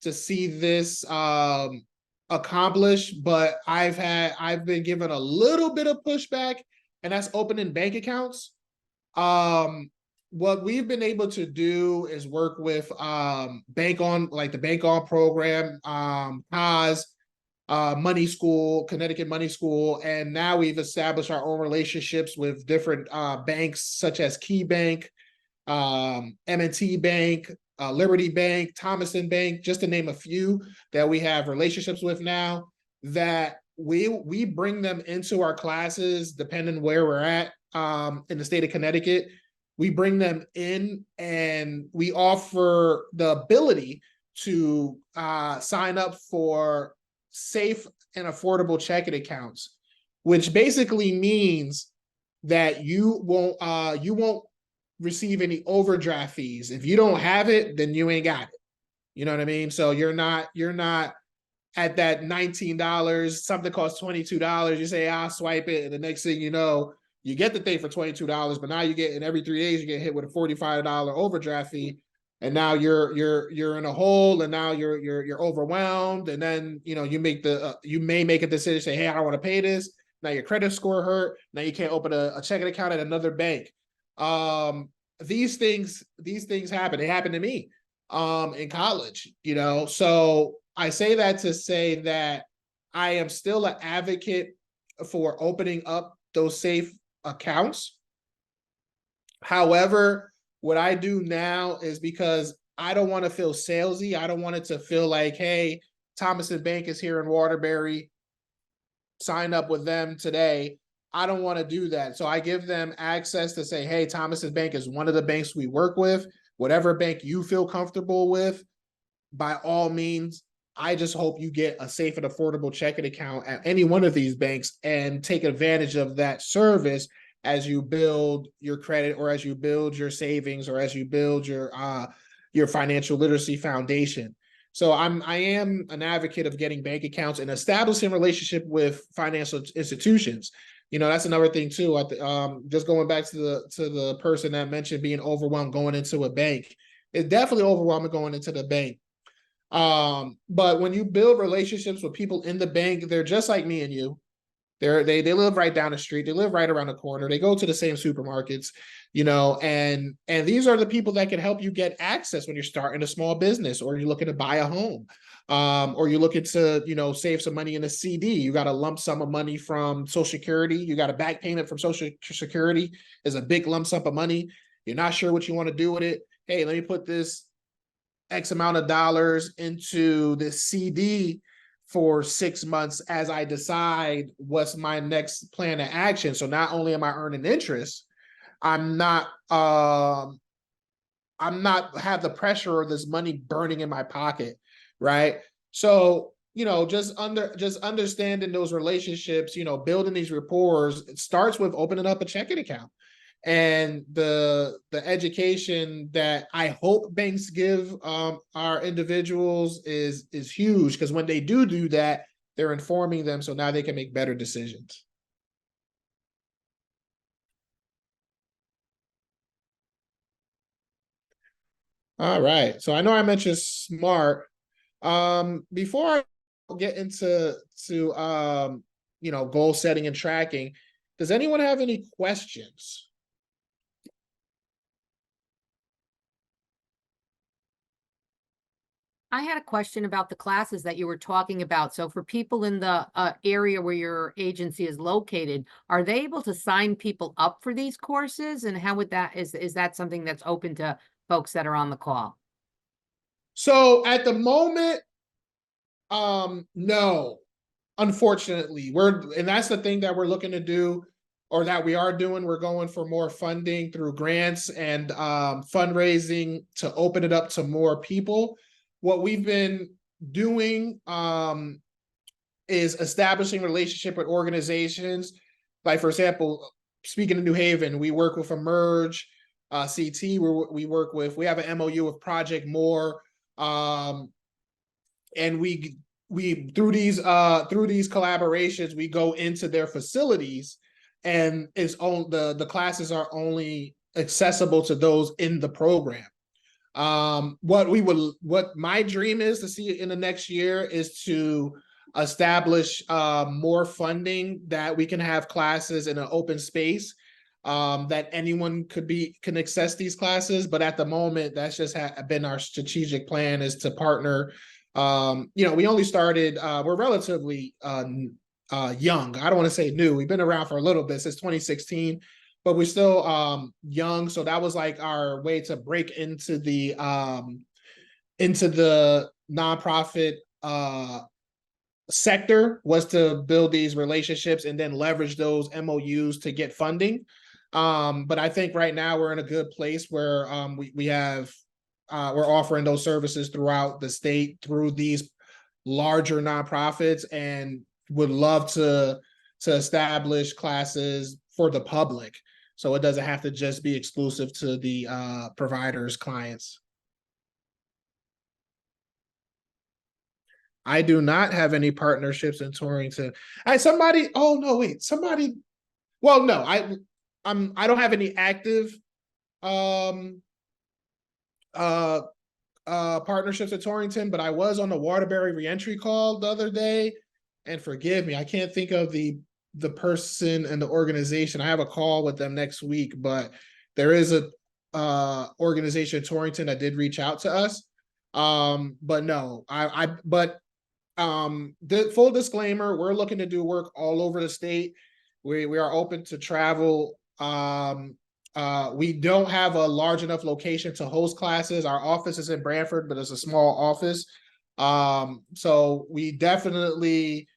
to see this accomplished, but I've been given a little bit of pushback, and that's opening bank accounts. What we've been able to do is work with Bank On, like the Bank On program, PAS, Money School, Connecticut Money School, and now we've established our own relationships with different banks such as Key Bank, M&T Bank, Liberty Bank, Thomason Bank, just to name a few that we have relationships with now, that we bring them into our classes depending where we're at in the state of Connecticut. We bring them in and we offer the ability to sign up for safe and affordable checking accounts, which basically means that you won't receive any overdraft fees. If you don't have it, then you ain't got it. You know what I mean? So you're not at that $19, something costs $22. You say, I'll swipe it. And the next thing you know, you get the thing for $22, but now you get, in every 3 days, you get hit with a $45 overdraft fee. And now you're in a hole, and now you're overwhelmed. And then, you may make a decision, say, hey, I don't want to pay this. Now your credit score hurt. Now you can't open a checking account at another bank. These things happen. They happened to me in college, so I say that to say that I am still an advocate for opening up those safe accounts. However, what I do now is, because I don't want to feel salesy, I don't want it to feel like, hey, Thomason Bank is here in Waterbury, sign up with them today. I don't want to do that. So I give them access to say, hey, Thomason Bank is one of the banks we work with. Whatever bank you feel comfortable with, by all means, I just hope you get a safe and affordable checking account at any one of these banks and take advantage of that service as you build your credit, or as you build your savings, or as you build your financial literacy foundation. So I am an advocate of getting bank accounts and establishing relationship with financial institutions. That's another thing too. Just going back to the person that mentioned being overwhelmed going into a bank. It's definitely overwhelming going into the bank. But when you build relationships with people in the bank, they're just like me and you. They live right down the street. They live right around the corner. They go to the same supermarkets, and these are the people that can help you get access when you're starting a small business or you're looking to buy a home. Or you're looking to, save some money in a CD. You got a lump sum of money from Social Security. You got a back payment from Social Security. Is a big lump sum of money. You're not sure what you want to do with it. Hey, let me put this X amount of dollars into this CD for 6 months as I decide what's my next plan of action. So not only am I earning interest, I'm not have the pressure of this money burning in my pocket, right? So, just understanding those relationships, building these rapport, it starts with opening up a checking account. And the education that I hope banks give our individuals is huge, because when they do that, they're informing them, so now they can make better decisions. All right, so I know I mentioned SMART. Before I get into goal setting and tracking, does anyone have any questions? I had a question about the classes that you were talking about. So for people in the area where your agency is located, are they able to sign people up for these courses? And how would is that something that's open to folks that are on the call? So at the moment, no, unfortunately, and that's the thing that we're looking to do, or that we are doing. We're going for more funding through grants and fundraising to open it up to more people. What we've been doing is establishing relationship with organizations. Like, for example, speaking of New Haven, we work with Emerge, CT, we have an MOU with Project More. And we through these collaborations, we go into their facilities, and the classes are only accessible to those in the program. What my dream is to see in the next year is to establish more funding, that we can have classes in an open space, that anyone can access these classes. But at the moment, that's just been our strategic plan, is to partner. We only started, we're relatively young. I don't want to say new. We've been around for a little bit, since 2016, but we're still young. So that was like our way to break into the nonprofit sector, was to build these relationships and then leverage those MOUs to get funding. But I think right now we're in a good place where we're offering those services throughout the state through these larger nonprofits, and would love to establish classes for the public, so it doesn't have to just be exclusive to the providers' clients. I do not have any partnerships in Torrington. Well, no, I don't have any active partnerships at Torrington, but I was on the Waterbury reentry call the other day, and forgive me, I can't think of the person and the organization. I have a call with them next week, but there is a organization in Torrington that did reach out to us. But no, the full disclaimer, we're looking to do work all over the state. We are open to travel. We don't have a large enough location to host classes. Our office is in Branford, but it's a small office. So we definitely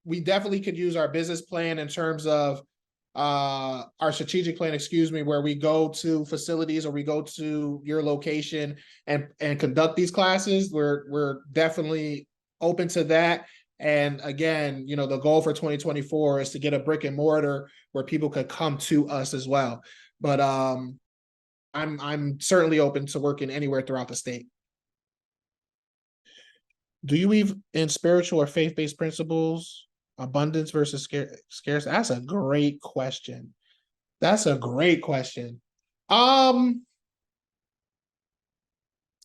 could use our business plan in terms of our strategic plan, where we go to facilities, or we go to your location and conduct these classes. We're definitely open to that. And again, the goal for 2024 is to get a brick and mortar where people could come to us as well. But I'm certainly open to working anywhere throughout the state. Do you believe in spiritual or faith-based principles, abundance versus scarce? That's a great question.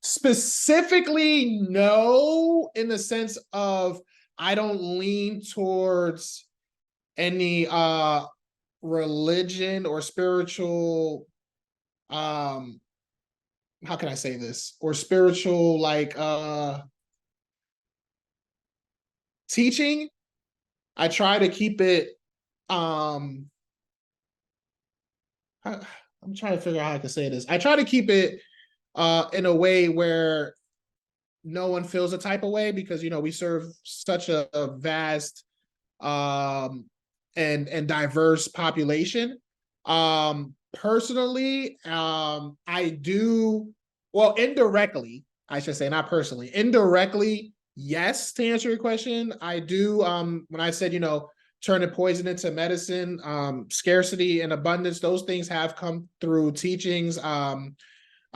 Specifically, no, in the sense of I don't lean towards any religion or spiritual, how can I say this, or spiritual like teaching. I try to keep it I'm trying to figure out how I can say this. I try to keep it in a way where no one feels a type of way, because we serve such a vast and diverse population. Personally, I do, well, indirectly, I should say, not personally, indirectly, yes, to answer your question. I do, when I said, turning poison into medicine, scarcity and abundance, those things have come through teachings.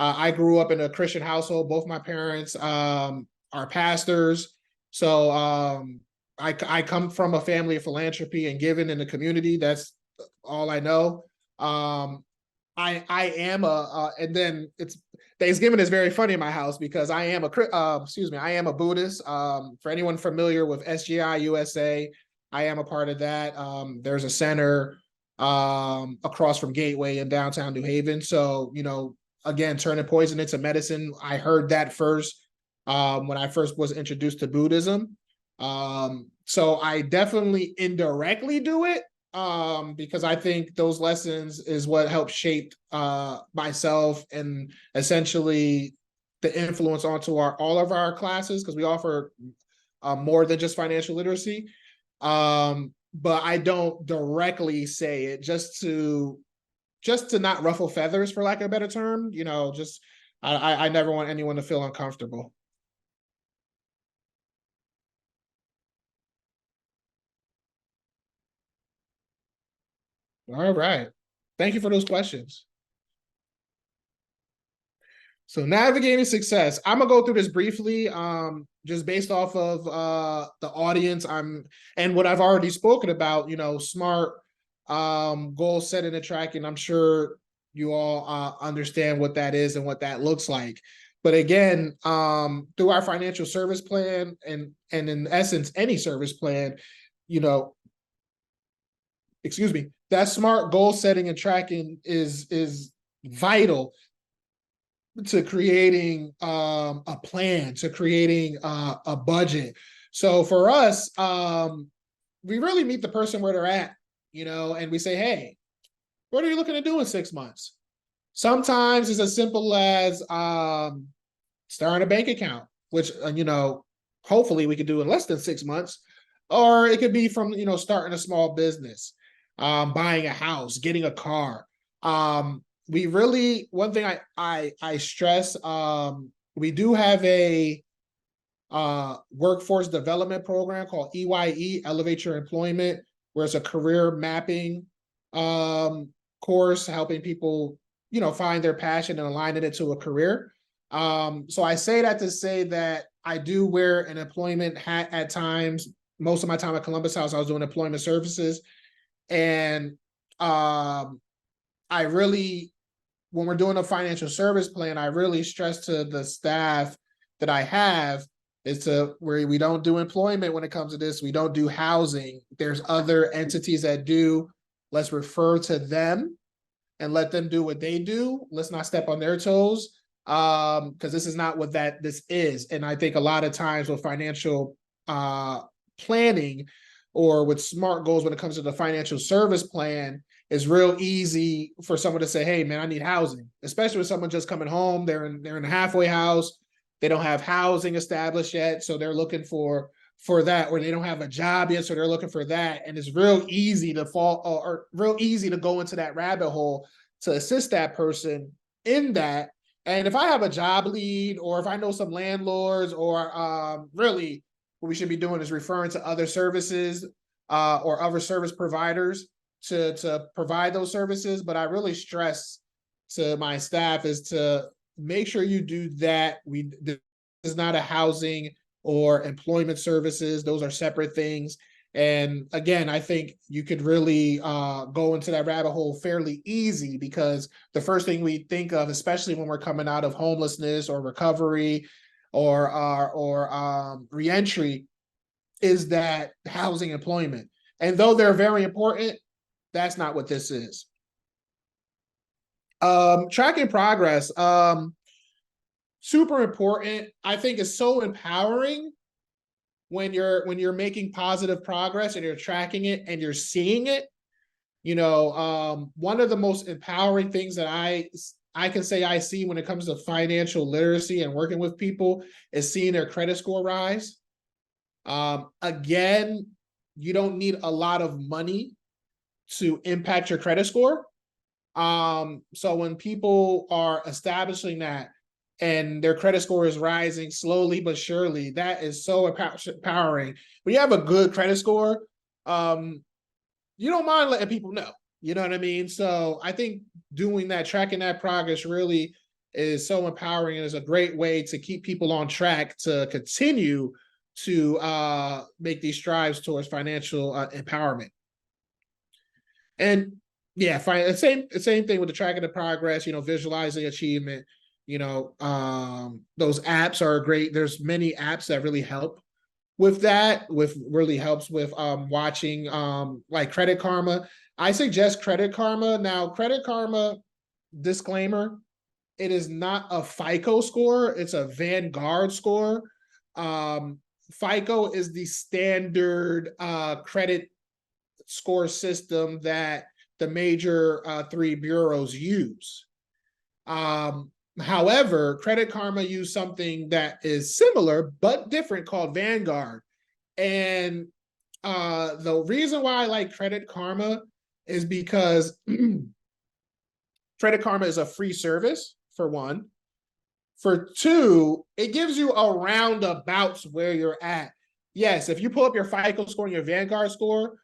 I grew up in a Christian household. Both my parents are pastors. So I come from a family of philanthropy and giving in the community. That's all I know. I am and then it's Thanksgiving is very funny in my house because I am I am a Buddhist. For anyone familiar with SGI USA, I am a part of that. There's a center across from Gateway in downtown New Haven. So, again, turning poison into medicine, I heard that first when I first was introduced to Buddhism. So I definitely indirectly do it because I think those lessons is what helped shape myself and essentially the influence onto all of our classes, because we offer more than just financial literacy. But I don't directly say it just to not ruffle feathers, for lack of a better term. I never want anyone to feel uncomfortable. All right. Thank you for those questions. So navigating success. I'm gonna go through this briefly, just based off of the audience and what I've already spoken about, SMART, goal setting and tracking. I'm sure you all understand what that is and what that looks like. But again, through our financial service plan and in essence, any service plan, that SMART goal setting and tracking is vital to creating a plan, to creating a budget. So for us, we really meet the person where they're at, and we say, hey, what are you looking to do in 6 months? Sometimes it's as simple as starting a bank account, which, hopefully we could do in less than 6 months. Or it could be from, starting a small business, buying a house, getting a car. We really, one thing I stress, we do have a workforce development program called EYE, Elevate Your Employment, where it's a career mapping course helping people, find their passion and aligning it to a career. So I say that to say that I do wear an employment hat at times. Most of my time at Columbus House, I was doing employment services. And I really, when we're doing a financial service plan, I really stress to the staff that I have is to where we don't do employment when it comes to this. We don't do housing. There's other entities that do. Let's refer to them and let them do what they do. Let's not step on their toes, because this is not what this is. And I think a lot of times with financial planning or with SMART goals when it comes to the financial service plan, it's real easy for someone to say, hey, man, I need housing, especially with someone just coming home. They're in a halfway house. They don't have housing established yet. So they're looking for that, or they don't have a job yet. So they're looking for that. And it's real easy to fall or real easy to go into that rabbit hole to assist that person in that. And if I have a job lead, or if I know some landlords, or really what we should be doing is referring to other services or other service providers to provide those services. But I really stress to my staff is to make sure you do that. This is not a housing or employment services. Those are separate things. And again, I think you could really go into that rabbit hole fairly easy, because the first thing we think of, especially when we're coming out of homelessness or recovery or reentry, is that housing employment. And though they're very important, that's not what this is. Tracking progress, super important. I think it's so empowering when you're making positive progress and you're tracking it and you're seeing it. One of the most empowering things that I can say I see when it comes to financial literacy and working with people is seeing their credit score rise. Again, you don't need a lot of money to impact your credit score. So when people are establishing that and their credit score is rising slowly but surely, that is so empowering. When you have a good credit score, you don't mind letting people know. You know what I mean? So I think doing that, tracking that progress really is so empowering and is a great way to keep people on track to continue to make these strides towards financial empowerment. And yeah, the same thing with the tracking the progress, visualizing achievement. Those apps are great. There's many apps that really help with that, really helps with watching like Credit Karma. I suggest Credit Karma. Now, Credit Karma, disclaimer, it is not a FICO score, it's a Vanguard score. FICO is the standard credit score system that the major 3 bureaus use. However, Credit Karma used something that is similar but different called Vanguard. And the reason why I like Credit Karma is because Credit Karma is a free service, for one. For two, it gives you a roundabouts where you're at. Yes, if you pull up your FICO score and your Vanguard score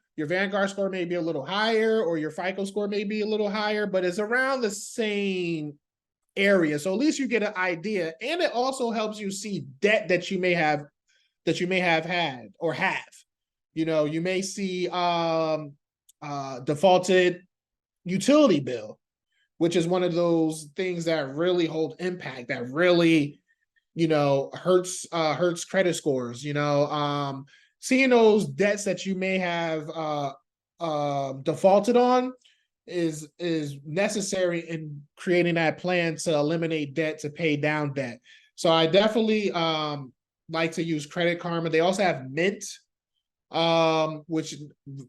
may be a little higher, or your FICO score may be a little higher, but it's around the same area. So at least you get an idea. And it also helps you see debt that you may have had or have. You may see defaulted utility bill, which is one of those things that really hold impact, that really, hurts credit scores. Seeing those debts that you may have defaulted on is necessary in creating that plan to eliminate debt, to pay down debt. So I definitely like to use Credit Karma. They also have Mint, which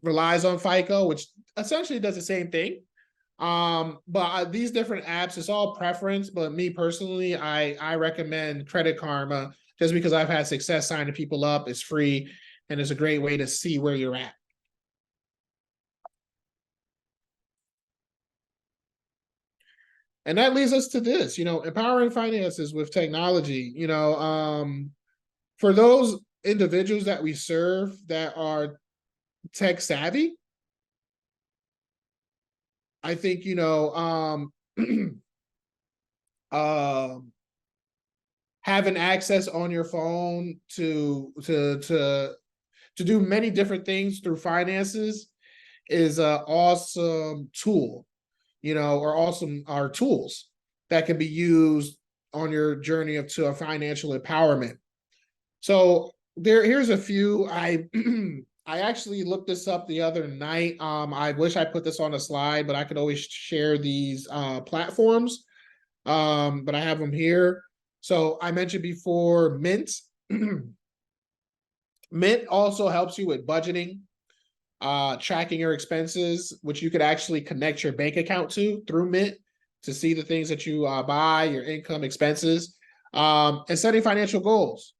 relies on FICO, which essentially does the same thing. But these different apps, it's all preference, but me personally, I recommend Credit Karma just because I've had success signing people up. It's free and it's a great way to see where you're at. And that leads us to this, empowering finances with technology. For those individuals that we serve that are tech savvy, I think, having access on your phone to do many different things through finances is an awesome tool, are tools that can be used on your journey to a financial empowerment. So here's a few. I actually looked this up the other night. I wish I put this on a slide, but I could always share these platforms. But I have them here. So I mentioned before Mint. Mint also helps you with budgeting, tracking your expenses, which you could actually connect your bank account to through Mint to see the things that you buy, your income, expenses, and setting financial goals.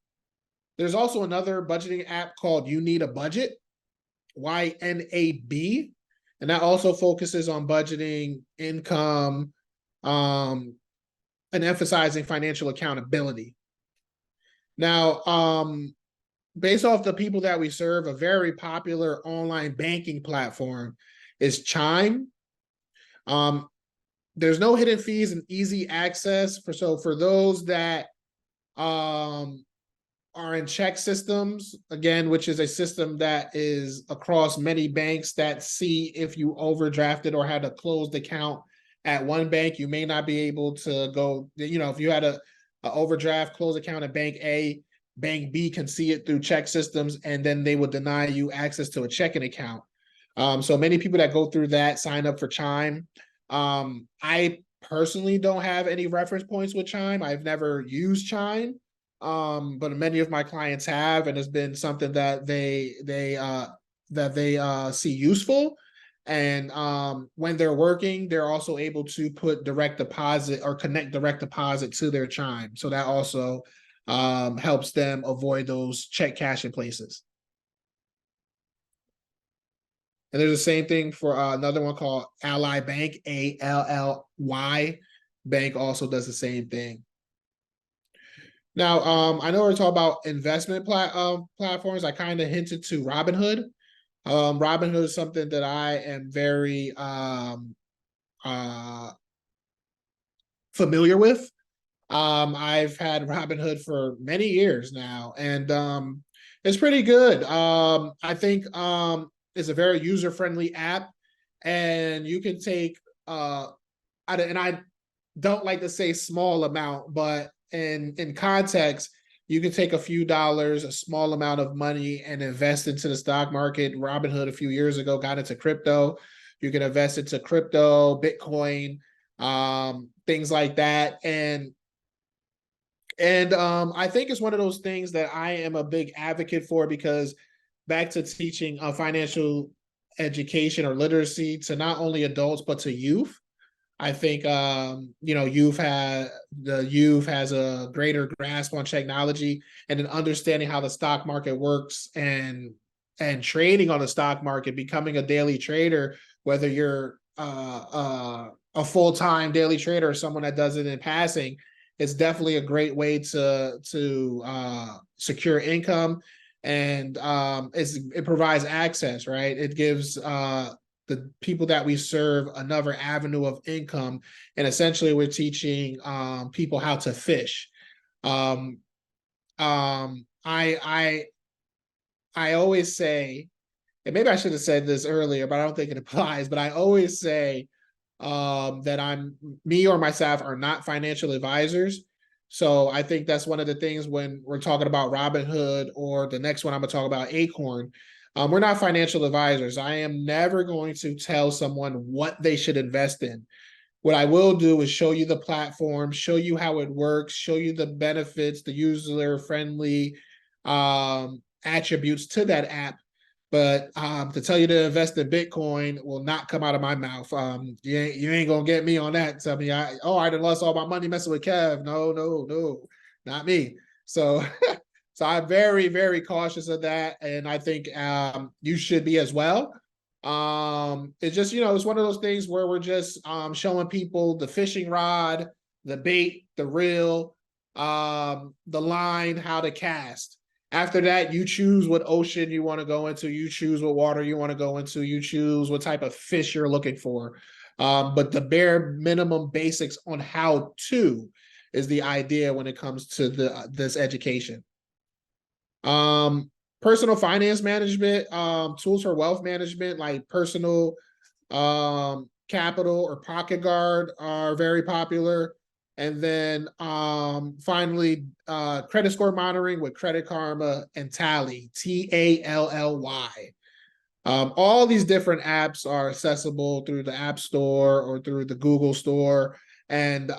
There's also another budgeting app called You Need a Budget, YNAB, and that also focuses on budgeting, income, and emphasizing financial accountability. Now, based off the people that we serve, a very popular online banking platform is Chime. There's no hidden fees and easy access for those that are in check systems, again, which is a system that is across many banks that see if you overdrafted or had a closed account at one bank, you may not be able to go, if you had a overdraft closed account at bank A, bank B can see it through check systems, and then they would deny you access to a checking account. So many people that go through that sign up for Chime. I personally don't have any reference points with Chime. I've never used Chime. But many of my clients have, and it's been something that they see useful. And when they're working, they're also able to put direct deposit or connect direct deposit to their Chime. So that also helps them avoid those check cashing places. And there's the same thing for another one called Ally Bank, ALLY Bank also does the same thing. Now, I know we're talking about investment platforms. I kind of hinted to Robinhood. Robinhood is something that I am very familiar with. I've had Robinhood for many years now, and it's pretty good. I think it's a very user-friendly app, and you can take and I don't like to say small amount, but in context, you can take a few dollars, a small amount of money, and invest into the stock market. Robinhood a few years ago got into crypto. You can invest into crypto, Bitcoin, things like that, and I think it's one of those things that I am a big advocate for, because back to teaching financial education or literacy to not only adults but to youth. I think youth has a greater grasp on technology and an understanding how the stock market works, and trading on the stock market, becoming a daily trader, whether you're a full-time daily trader or someone that does it in passing. It's definitely a great way to secure income, and it provides access, right? It gives the people that we serve another avenue of income, and essentially we're teaching people how to fish. I always say, and maybe I should have said this earlier, but I don't think it applies. But I always say that me or my staff are not financial advisors. So I think that's one of the things when we're talking about Robinhood, or the next one I'm going to talk about, Acorn. We're not financial advisors. I am never going to tell someone what they should invest in. What I will do is show you the platform, show you how it works, show you the benefits, the user-friendly attributes to that app. But to tell you to invest in Bitcoin will not come out of my mouth. You ain't gonna get me on that. Tell me, I done lost all my money messing with Kev. No, not me. So, so I'm very, very cautious of that, and I think you should be as well. It's just, it's one of those things where we're just showing people the fishing rod, the bait, the reel, the line, how to cast. After that, you choose what ocean you want to go into. You choose what water you want to go into. You choose what type of fish you're looking for. But the bare minimum basics on how to is the idea when it comes to this education. Personal finance management, tools for wealth management like personal capital or Pocket Guard are very popular. And then finally, credit score monitoring with Credit Karma and Tally, Tally. All these different apps are accessible through the App Store or through the Google Store. And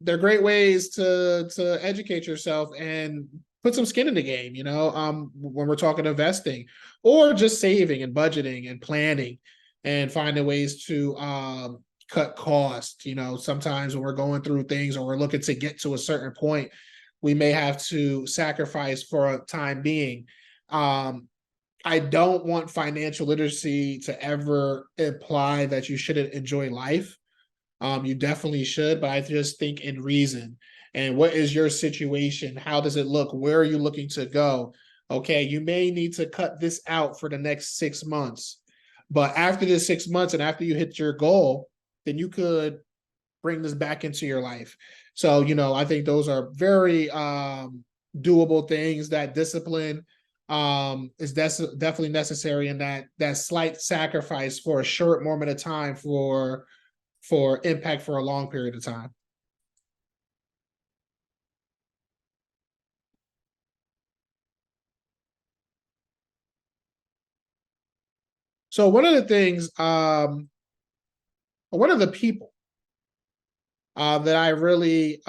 they're great ways to educate yourself and put some skin in the game, when we're talking investing or just saving and budgeting and planning and finding ways to cut costs. Sometimes when we're going through things or we're looking to get to a certain point, we may have to sacrifice for a time being. I don't want financial literacy to ever imply that you shouldn't enjoy life. You definitely should, but I just think in reason. And what is your situation? How does it look? Where are you looking to go? Okay, you may need to cut this out for the next 6 months. But after the 6 months and after you hit your goal, then you could bring this back into your life. So, I think those are very doable things. That discipline is definitely necessary, and that slight sacrifice for a short moment of time for impact for a long period of time. So one of the things, one of the people that I really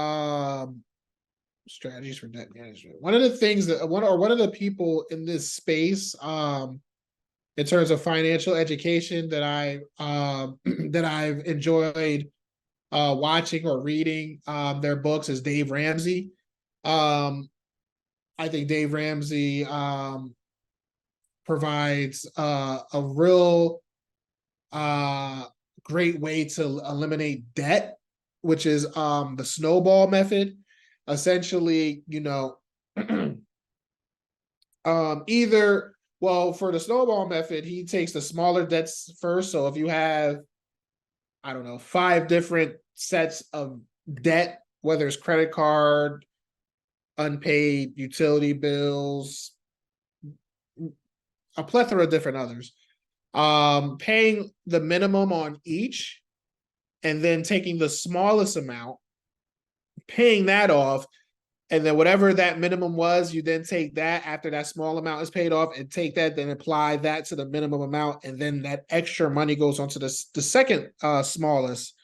strategies for debt management. One of the things that one of the people in this space, in terms of financial education that I that I've enjoyed watching or reading their books is Dave Ramsey. I think Dave Ramsey provides a real great way to eliminate debt, which is the snowball method. Essentially, you know, either, well, for the snowball method, he takes the smaller debts first. So if you have, I don't know, 5 different sets of debt, whether it's credit card, unpaid utility bills, a plethora of different others, paying the minimum on each, and then taking the smallest amount, paying that off, and then whatever that minimum was, you then take that after that small amount is paid off and take that, then apply that to the minimum amount, and then that extra money goes on to the second smallest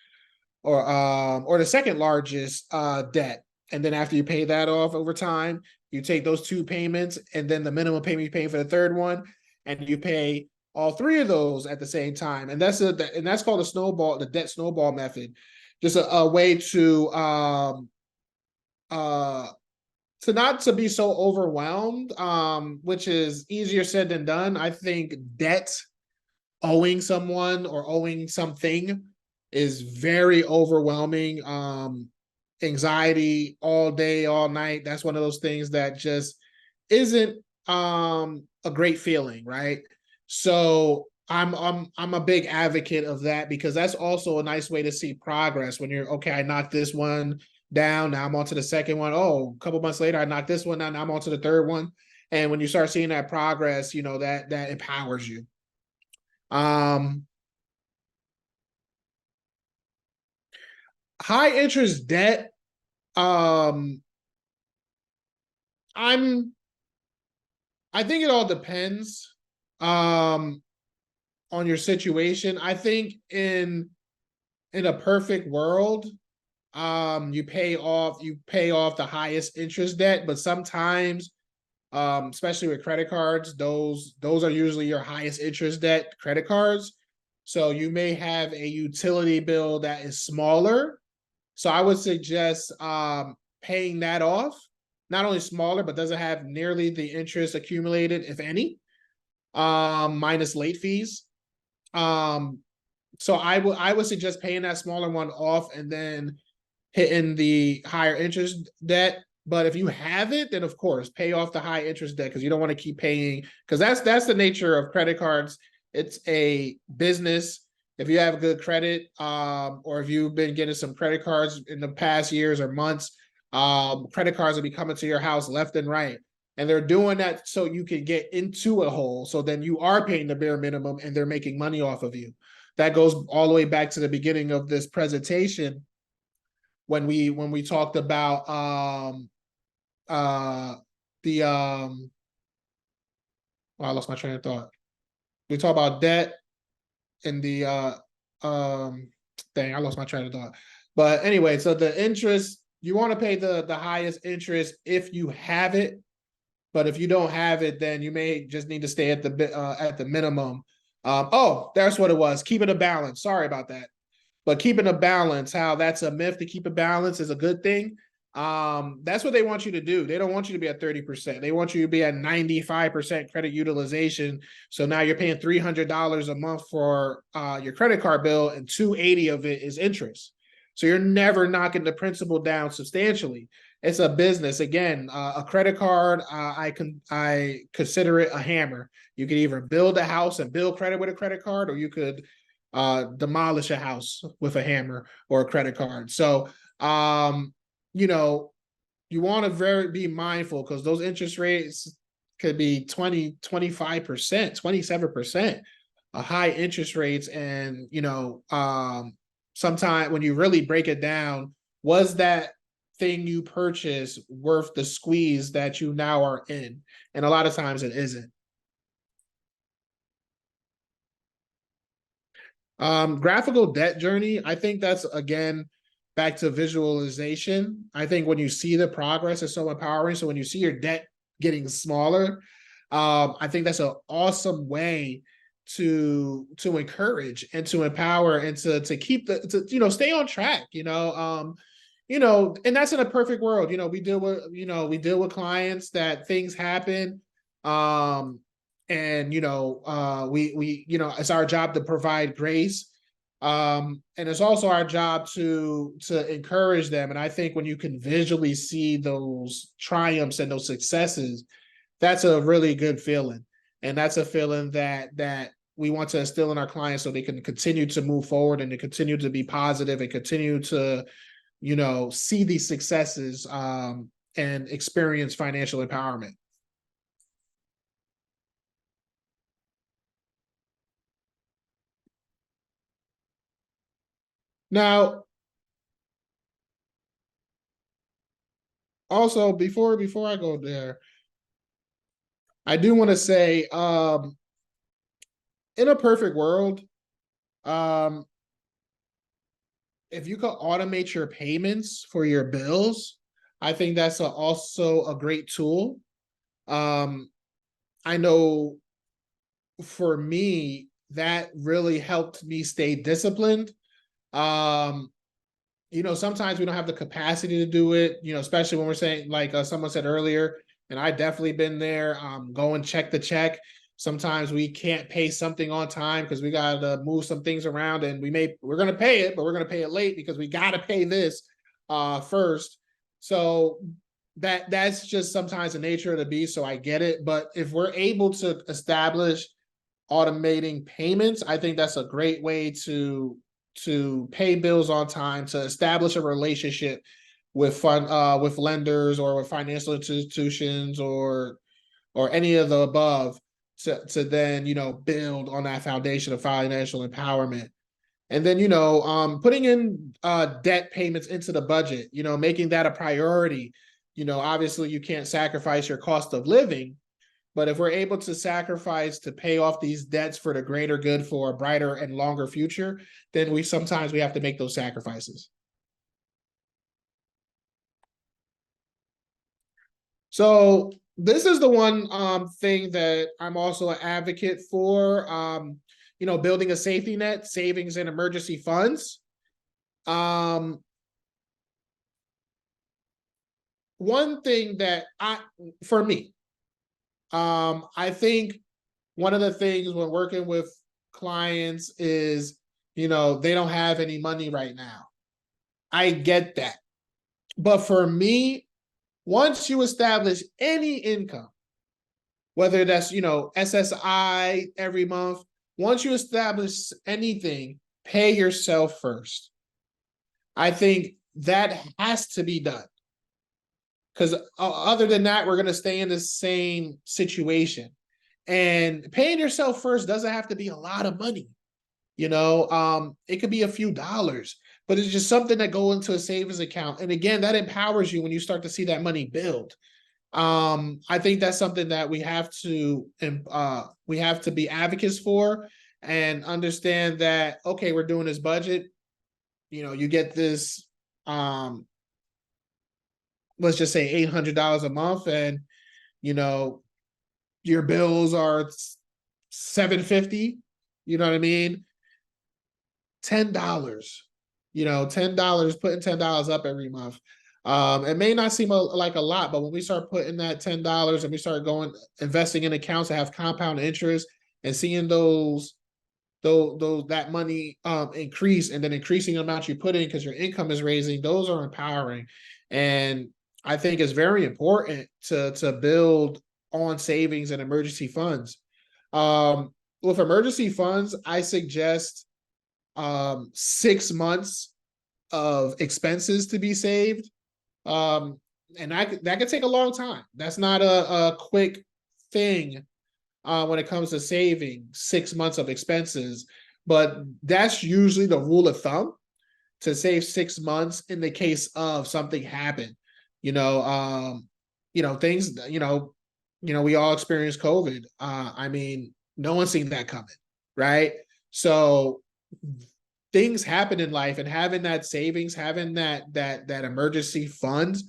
or the second largest debt. And then after you pay that off over time, you take those 2 payments, and then the minimum payment you pay for the third one, and you pay all 3 of those at the same time. And that's called the debt snowball method. Just a way to not to be so overwhelmed, which is easier said than done. I think debt, owing someone or owing something, is very overwhelming. Anxiety all day, all night. That's one of those things that just isn't a great feeling, right? So I'm a big advocate of that, because that's also a nice way to see progress when you're, okay, I knocked this one down, now I'm on to the second one. Oh, a couple months later, I knocked this one down, now I'm on to the third one. And when you start seeing that progress, you know, that empowers you. High interest debt. I think it all depends on your situation. I think in a perfect world, you pay off the highest interest debt, but sometimes, especially with credit cards, those are usually your highest interest debt credit cards. So you may have a utility bill that is smaller. So I would suggest paying that off, not only smaller, but doesn't have nearly the interest accumulated, if any, minus late fees. So I would suggest paying that smaller one off and then hitting the higher interest debt. But if you have it, then of course pay off the high interest debt, because you don't want to keep paying, because that's the nature of credit cards. It's a business. If you have good credit, or if you've been getting some credit cards in the past years or months, credit cards will be coming to your house left and right. And they're doing that so you can get into a hole. So then you are paying the bare minimum and they're making money off of you. That goes all the way back to the beginning of this presentation, when we talked about the oh, I lost my train of thought. We talked about debt and the dang, I lost my train of thought. But anyway, so the interest, you want to pay the highest interest if you have it. But if you don't have it, then you may just need to stay at the minimum. Oh, that's what it was. Keeping a balance. Sorry about that. But keeping a balance, how that's a myth. To keep a balance is a good thing. That's what they want you to do. They don't want you to be at 30%. They want you to be at 95% credit utilization. So now you're paying $300 a month for your credit card bill, and $280 of it is interest. So you're never knocking the principal down substantially. It's a business. Again, a credit card, I consider it a hammer. You could either build a house and build credit with a credit card, or you could demolish a house with a hammer or a credit card. So, you know, you want to be mindful, because those interest rates could be 20, 25%, 27%, high interest rates. And, you know, sometimes when you really break it down, was that thing you purchased worth the squeeze that you now are in? And a lot of times it isn't. Graphical debt journey. I think that's, again, back to visualization. I think when you see the progress, it's so empowering. So when you see your debt getting smaller, I think that's an awesome way to encourage and to empower and to keep stay on track. And that's in a perfect world. We deal with clients that things happen. And it's our job to provide grace. And it's also our job to encourage them. And I think when you can visually see those triumphs and those successes, that's a really good feeling. And that's a feeling that we want to instill in our clients so they can continue to move forward and to continue to be positive and continue to, see these successes and experience financial empowerment. Now, also before I go there, I do want to say, in a perfect world, if you could automate your payments for your bills, I think that's also a great tool. I know for me, that really helped me stay disciplined. Sometimes we don't have the capacity to do it, especially when we're saying, like someone said earlier, and I definitely been there, go and check the check. Sometimes we can't pay something on time because we got to move some things around, and we're going to pay it, but we're going to pay it late because we got to pay this first. So that's just sometimes the nature of the beast. So I get it. But if we're able to establish automating payments, I think that's a great way to pay bills on time, to establish a relationship with lenders or with financial institutions or any of the above, to then build on that foundation of financial empowerment. And then putting in debt payments into the budget, making that a priority. Obviously you can't sacrifice your cost of living, but if we're able to sacrifice to pay off these debts for the greater good, for a brighter and longer future, then we have to make those sacrifices. So this is the one thing that I'm also an advocate for, building a safety net, savings and emergency funds. One thing that for me, I think one of the things when working with clients is, they don't have any money right now. I get that. But for me, once you establish any income, whether that's, SSI every month, once you establish anything, pay yourself first. I think that has to be done. Because other than that, we're going to stay in the same situation. And paying yourself first doesn't have to be a lot of money. It could be a few dollars, but it's just something that go into a savings account. And again, that empowers you when you start to see that money build. I think that's something that we have to be advocates for, and understand that, okay, we're doing this budget. You get this, let's just say $800 a month, and your bills are $750. You know what I mean? $10. $10, putting $10 up every month. It may not seem like a lot, but when we start putting that $10 and we start investing in accounts that have compound interest and seeing that money increase, and then increasing the amount you put in because your income is raising, those are empowering. And I think it's very important to build on savings and emergency funds. With emergency funds, I suggest 6 months of expenses to be saved. And that could take a long time. That's not a quick thing when it comes to saving 6 months of expenses, but that's usually the rule of thumb, to save 6 months in the case of something happen. Things, we all experienced COVID. No one's seen that coming, right? So things happen in life, and having that savings, having that emergency funds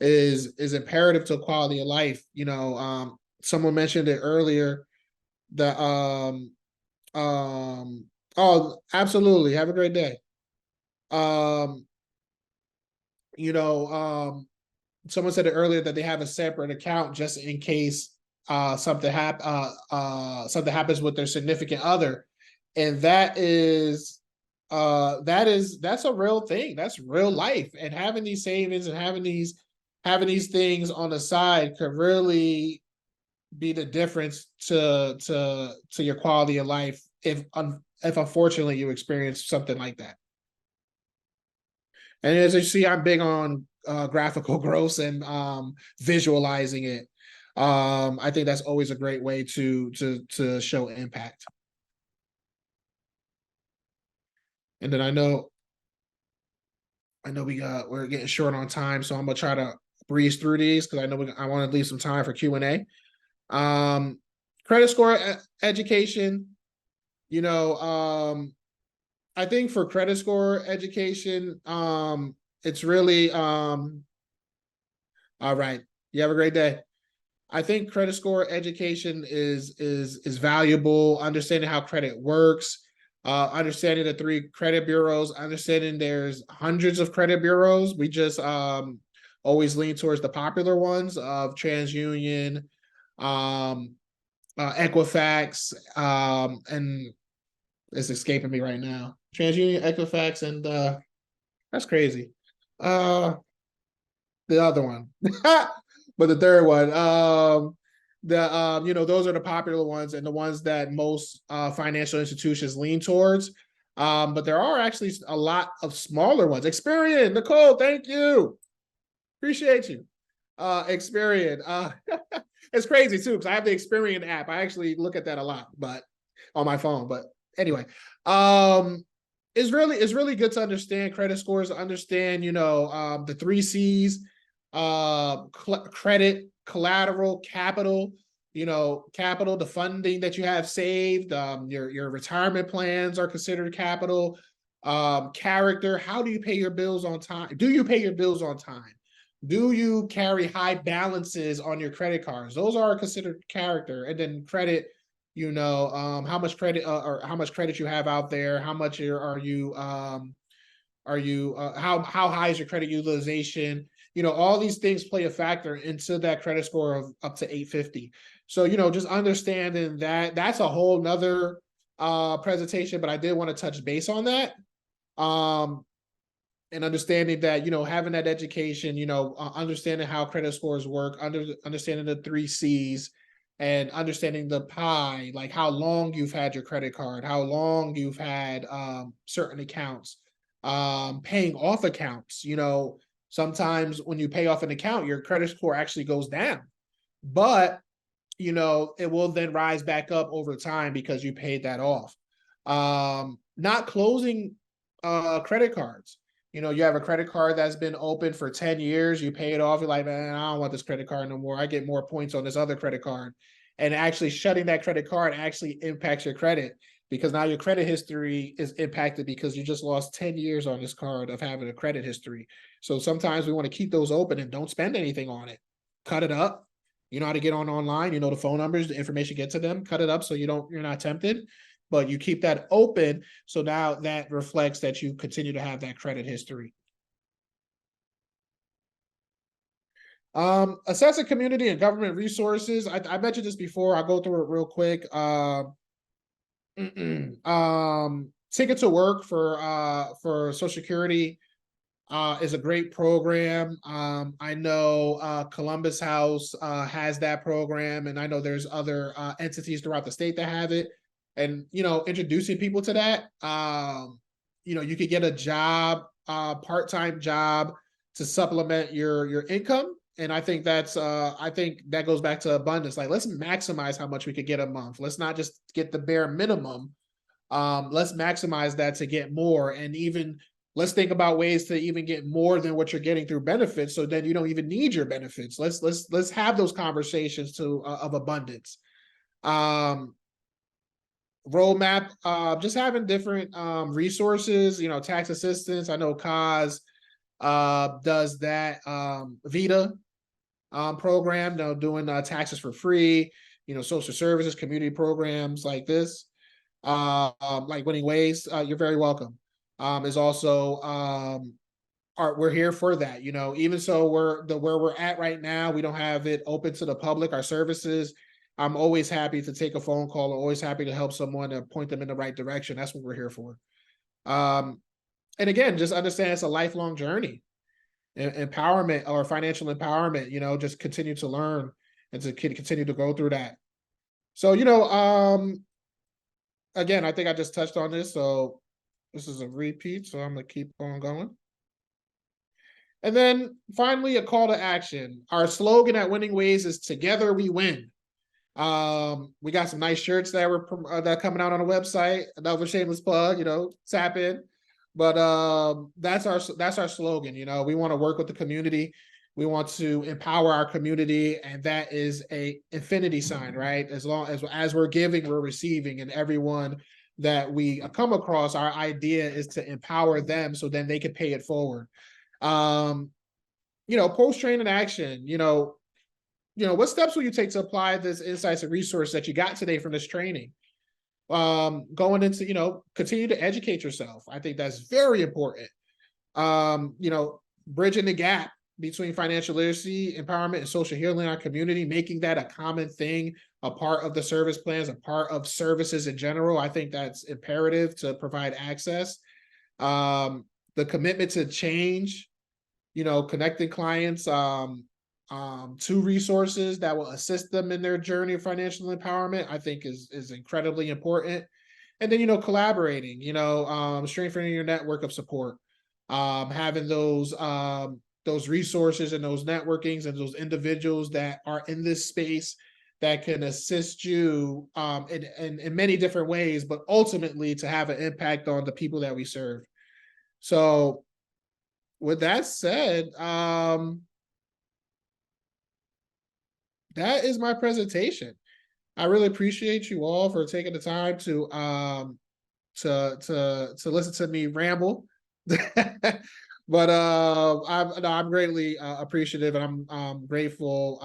is imperative to quality of life. Someone mentioned it earlier. The oh, absolutely. Have a great day. Um, Someone said it earlier that they have a separate account just in case something happens with their significant other. And that's a real thing. That's real life. And having these savings and having these things on the side could really be the difference to your quality of life if unfortunately you experience something like that. And as you see, I'm big on graphical growth and visualizing it. I think that's always a great way to show impact. And then I know we're getting short on time, so I'm gonna try to breeze through these because I know I want to leave some time for Q&A. Credit score education. I think for credit score education, it's really all right. You have a great day. I think credit score education is valuable. Understanding how credit works, understanding the 3 credit bureaus, understanding there's hundreds of credit bureaus. We just always lean towards the popular ones of TransUnion, Equifax, and it's escaping me right now. TransUnion, Equifax, and that's crazy. The other one, but the third one, those are the popular ones and the ones that most financial institutions lean towards. But there are actually a lot of smaller ones. Experian, Nicole, thank you, appreciate you. Experian, it's crazy too because I have the Experian app. I actually look at that a lot, but on my phone. But anyway, it's really good to understand credit scores, understand, the 3 C's, credit, collateral, capital, capital, the funding that you have saved, your retirement plans are considered capital, character, how do you pay your bills on time? Do you pay your bills on time? Do you carry high balances on your credit cards? Those are considered character. And then credit, how much credit or how much credit you have out there, how much how high is your credit utilization? All these things play a factor into that credit score of up to 850. So, just understanding that's a whole nother presentation, but I did want to touch base on that. And understanding that, having that education, understanding how credit scores work, understanding the 3 C's, and understanding the pie, like how long you've had your credit card, how long you've had certain accounts, paying off accounts. Sometimes when you pay off an account, your credit score actually goes down, but it will then rise back up over time because you paid that off. Not closing credit cards. You have a credit card that's been open for 10 years, you pay it off, you're like, man, I don't want this credit card no more. I get more points on this other credit card. And actually shutting that credit card actually impacts your credit because now your credit history is impacted because you just lost 10 years on this card of having a credit history. So sometimes we want to keep those open and don't spend anything on it. Cut it up. You know how to get online, the phone numbers, the information, get to them, cut it up so you're not tempted. But you keep that open, so now that reflects that you continue to have that credit history. Assessing community and government resources. I mentioned this before. I'll go through it real quick. Ticket to Work for Social Security is a great program. I know Columbus House has that program, and I know there's other entities throughout the state that have it. And introducing people to that, you could get a job, part-time job to supplement your income. And I think that goes back to abundance. Like, let's maximize how much we could get a month. Let's not just get the bare minimum. Let's maximize that to get more. And even let's think about ways to even get more than what you're getting through benefits. So then you don't even need your benefits. Let's have those conversations of abundance. roadmap, just having different resources, tax assistance. I know Kaz does that Vita program, doing taxes for free, social services, community programs like this, like Winning Ways. You're very welcome. Is also we're here for that, even so where we're at right now, we don't have it open to the public, our services. I'm always happy to take a phone call, always happy to help someone and point them in the right direction. That's what we're here for. And again, just understand it's a lifelong journey. Empowerment or financial empowerment, just continue to learn and to continue to go through that. So, again, I think I just touched on this, so this is a repeat, so I'm gonna keep on going. And then finally, a call to action. Our slogan at Winning Ways is "Together We Win." We got some nice shirts that were that coming out on the website. Another shameless plug, tap in. But that's our slogan. We want to work with the community. We want to empower our community, and that is a infinity sign, right? As long as we're giving, we're receiving, and everyone that we come across, our idea is to empower them so then they can pay it forward. Post-training action, what steps will you take to apply this insights and resource that you got today from this training? Going into, continue to educate yourself. I think that's very important. Bridging the gap between financial literacy, empowerment, and social healing in our community, making that a common thing, a part of the service plans, a part of services in general. I think that's imperative to provide access. The commitment to change, connecting clients to resources that will assist them in their journey of financial empowerment, I think is incredibly important. And then, collaborating, strengthening your network of support, having those resources and those networkings and those individuals that are in this space that can assist you in many different ways, but ultimately to have an impact on the people that we serve. So with that said, that is my presentation. I really appreciate you all for taking the time to listen to me ramble. But I'm greatly appreciative, and I'm grateful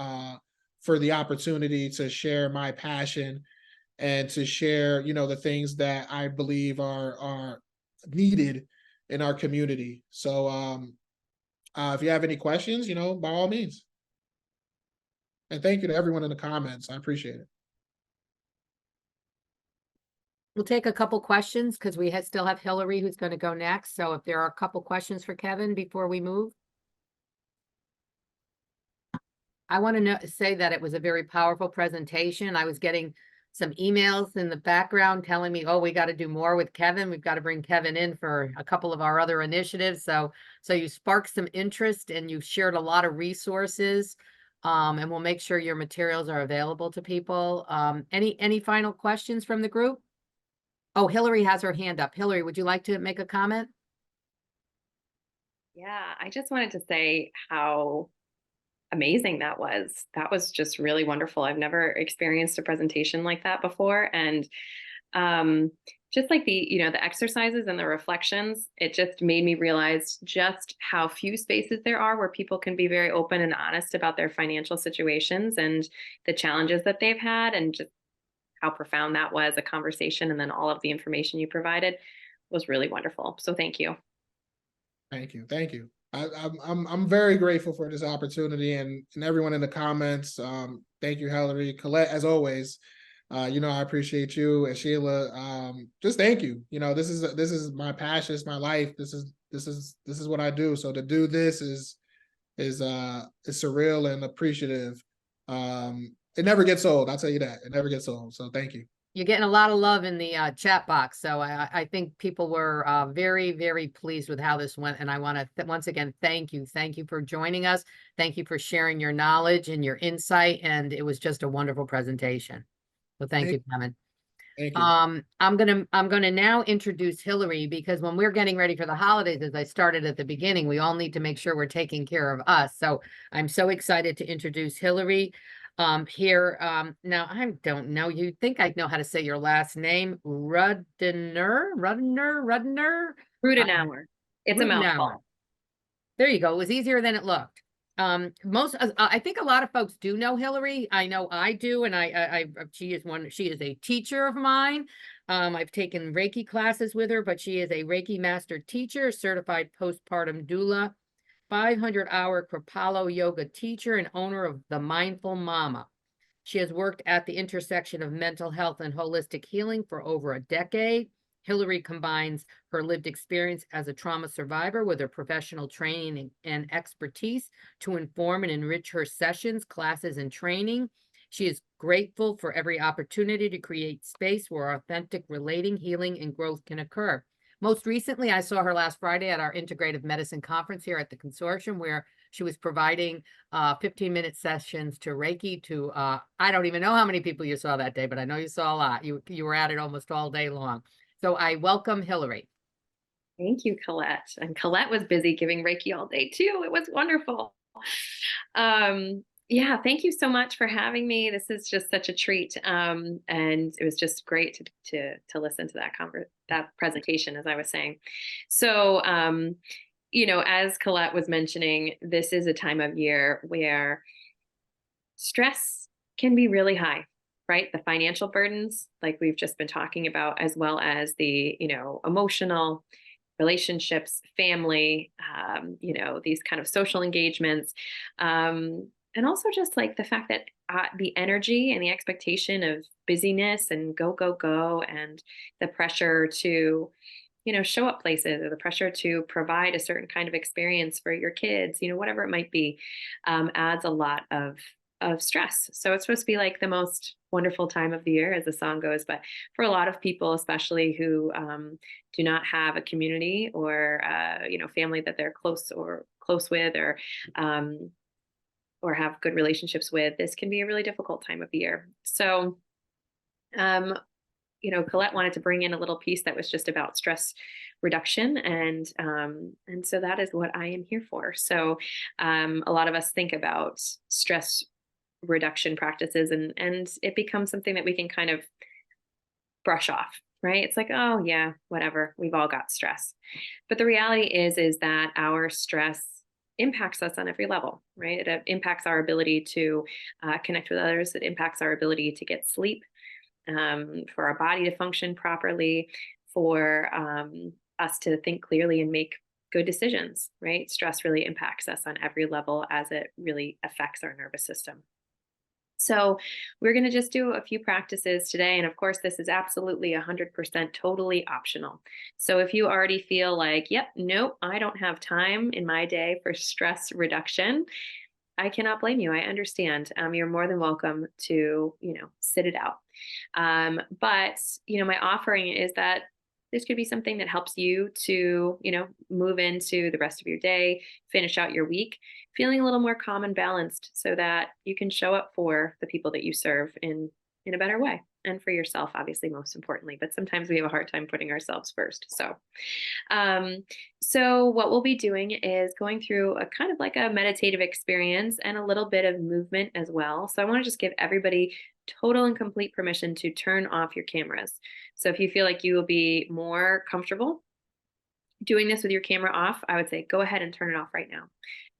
for the opportunity to share my passion and to share, the things that I believe are needed in our community. So if you have any questions, by all means. And thank you to everyone in the comments. I appreciate it. We'll take a couple questions because we still have Hillary who's going to go next. So if there are a couple questions for Kevin before we move. I want to say that it was a very powerful presentation. I was getting some emails in the background telling me, oh, we got to do more with Kevin. We've got to bring Kevin in for a couple of our other initiatives. So you sparked some interest and you shared a lot of resources. And we'll make sure your materials are available to people. Any final questions from the group? Oh, Hillary has her hand up. Hillary, would you like to make a comment? Yeah, I just wanted to say how amazing that was. That was just really wonderful. I've never experienced a presentation like that before. And just like the exercises and the reflections, it just made me realize just how few spaces there are where people can be very open and honest about their financial situations and the challenges that they've had, and just how profound that was, a conversation. And then all of the information you provided was really wonderful. So thank you. Thank you. Thank you. I'm very grateful for this opportunity, and everyone in the comments. Thank you, Hillary, Colette, as always. I appreciate you, and Sheila. Just thank you. This is my passion. It's my life. This is what I do. So to do this is surreal and appreciative. It never gets old. I'll tell you that. It never gets old. So thank you. You're getting a lot of love in the chat box. So I think people were very, very pleased with how this went. And I want to once again, thank you. Thank you for joining us. Thank you for sharing your knowledge and your insight. And it was just a wonderful presentation. So thank you, Kevin. Thank you. I'm gonna now introduce Hillary, because when we're getting ready for the holidays, as I started at the beginning, we all need to make sure we're taking care of us. So I'm so excited to introduce Hillary. here. Now I don't know. You think I know how to say your last name? Rudner? Rudenauer. It's a Rudenauer. mouthful. There you go. It was easier than it looked. I think a lot of folks do know Hillary. I know I do, and she is a teacher of mine. I've taken Reiki classes with her, but she is a Reiki master teacher, certified postpartum doula, 500-hour Kripalu yoga teacher, and owner of The Mindful Mama. She has worked at the intersection of mental health and holistic healing for over a decade. Hillary combines her lived experience as a trauma survivor with her professional training and expertise to inform and enrich her sessions, classes, and training. She is grateful for every opportunity to create space where authentic relating, healing, and growth can occur. Most recently, I saw her last Friday at our integrative medicine conference here at the consortium, where she was providing 15-minute sessions to Reiki to, I don't even know how many people you saw that day, but I know you saw a lot. You were at it almost all day long. So I welcome Hillary. Thank you, Colette. And Colette was busy giving Reiki all day too. It was wonderful. Yeah, thank you so much for having me. This is just such a treat. And it was just great to listen to that presentation, as I was saying. So, as Colette was mentioning, this is a time of year where stress can be really high, right? The financial burdens, like we've just been talking about, as well as the, emotional relationships, family, these kind of social engagements. And also just like the fact that the energy and the expectation of busyness and go, and the pressure to, show up places, or the pressure to provide a certain kind of experience for your kids, whatever it might be, adds a lot of stress. So it's supposed to be like the most wonderful time of the year, as the song goes. But for a lot of people, especially who do not have a community or family that they're close with, or have good relationships with, this can be a really difficult time of the year. So, Colette wanted to bring in a little piece that was just about stress reduction, and so that is what I am here for. So, a lot of us think about stress reduction practices, and it becomes something that we can kind of brush off, right? It's like, oh yeah, whatever, we've all got stress. But the reality is that our stress impacts us on every level, right? It impacts our ability to connect with others. It impacts our ability to get sleep, for our body to function properly, for us to think clearly and make good decisions, right? Stress really impacts us on every level, as it really affects our nervous system. So we're going to just do a few practices today. And of course, this is absolutely 100% totally optional. So if you already feel like, yep, nope, I don't have time in my day for stress reduction, I cannot blame you. I understand. You're more than welcome to, sit it out. But, my offering is that this could be something that helps you to, move into the rest of your day, finish out your week, feeling a little more calm and balanced, so that you can show up for the people that you serve in a better way, and for yourself, obviously, most importantly. But sometimes we have a hard time putting ourselves first. So what we'll be doing is going through a kind of like a meditative experience, and a little bit of movement as well. So I want to just give everybody total and complete permission to turn off your cameras. So if you feel like you will be more comfortable doing this with your camera off, I would say go ahead and turn it off right now.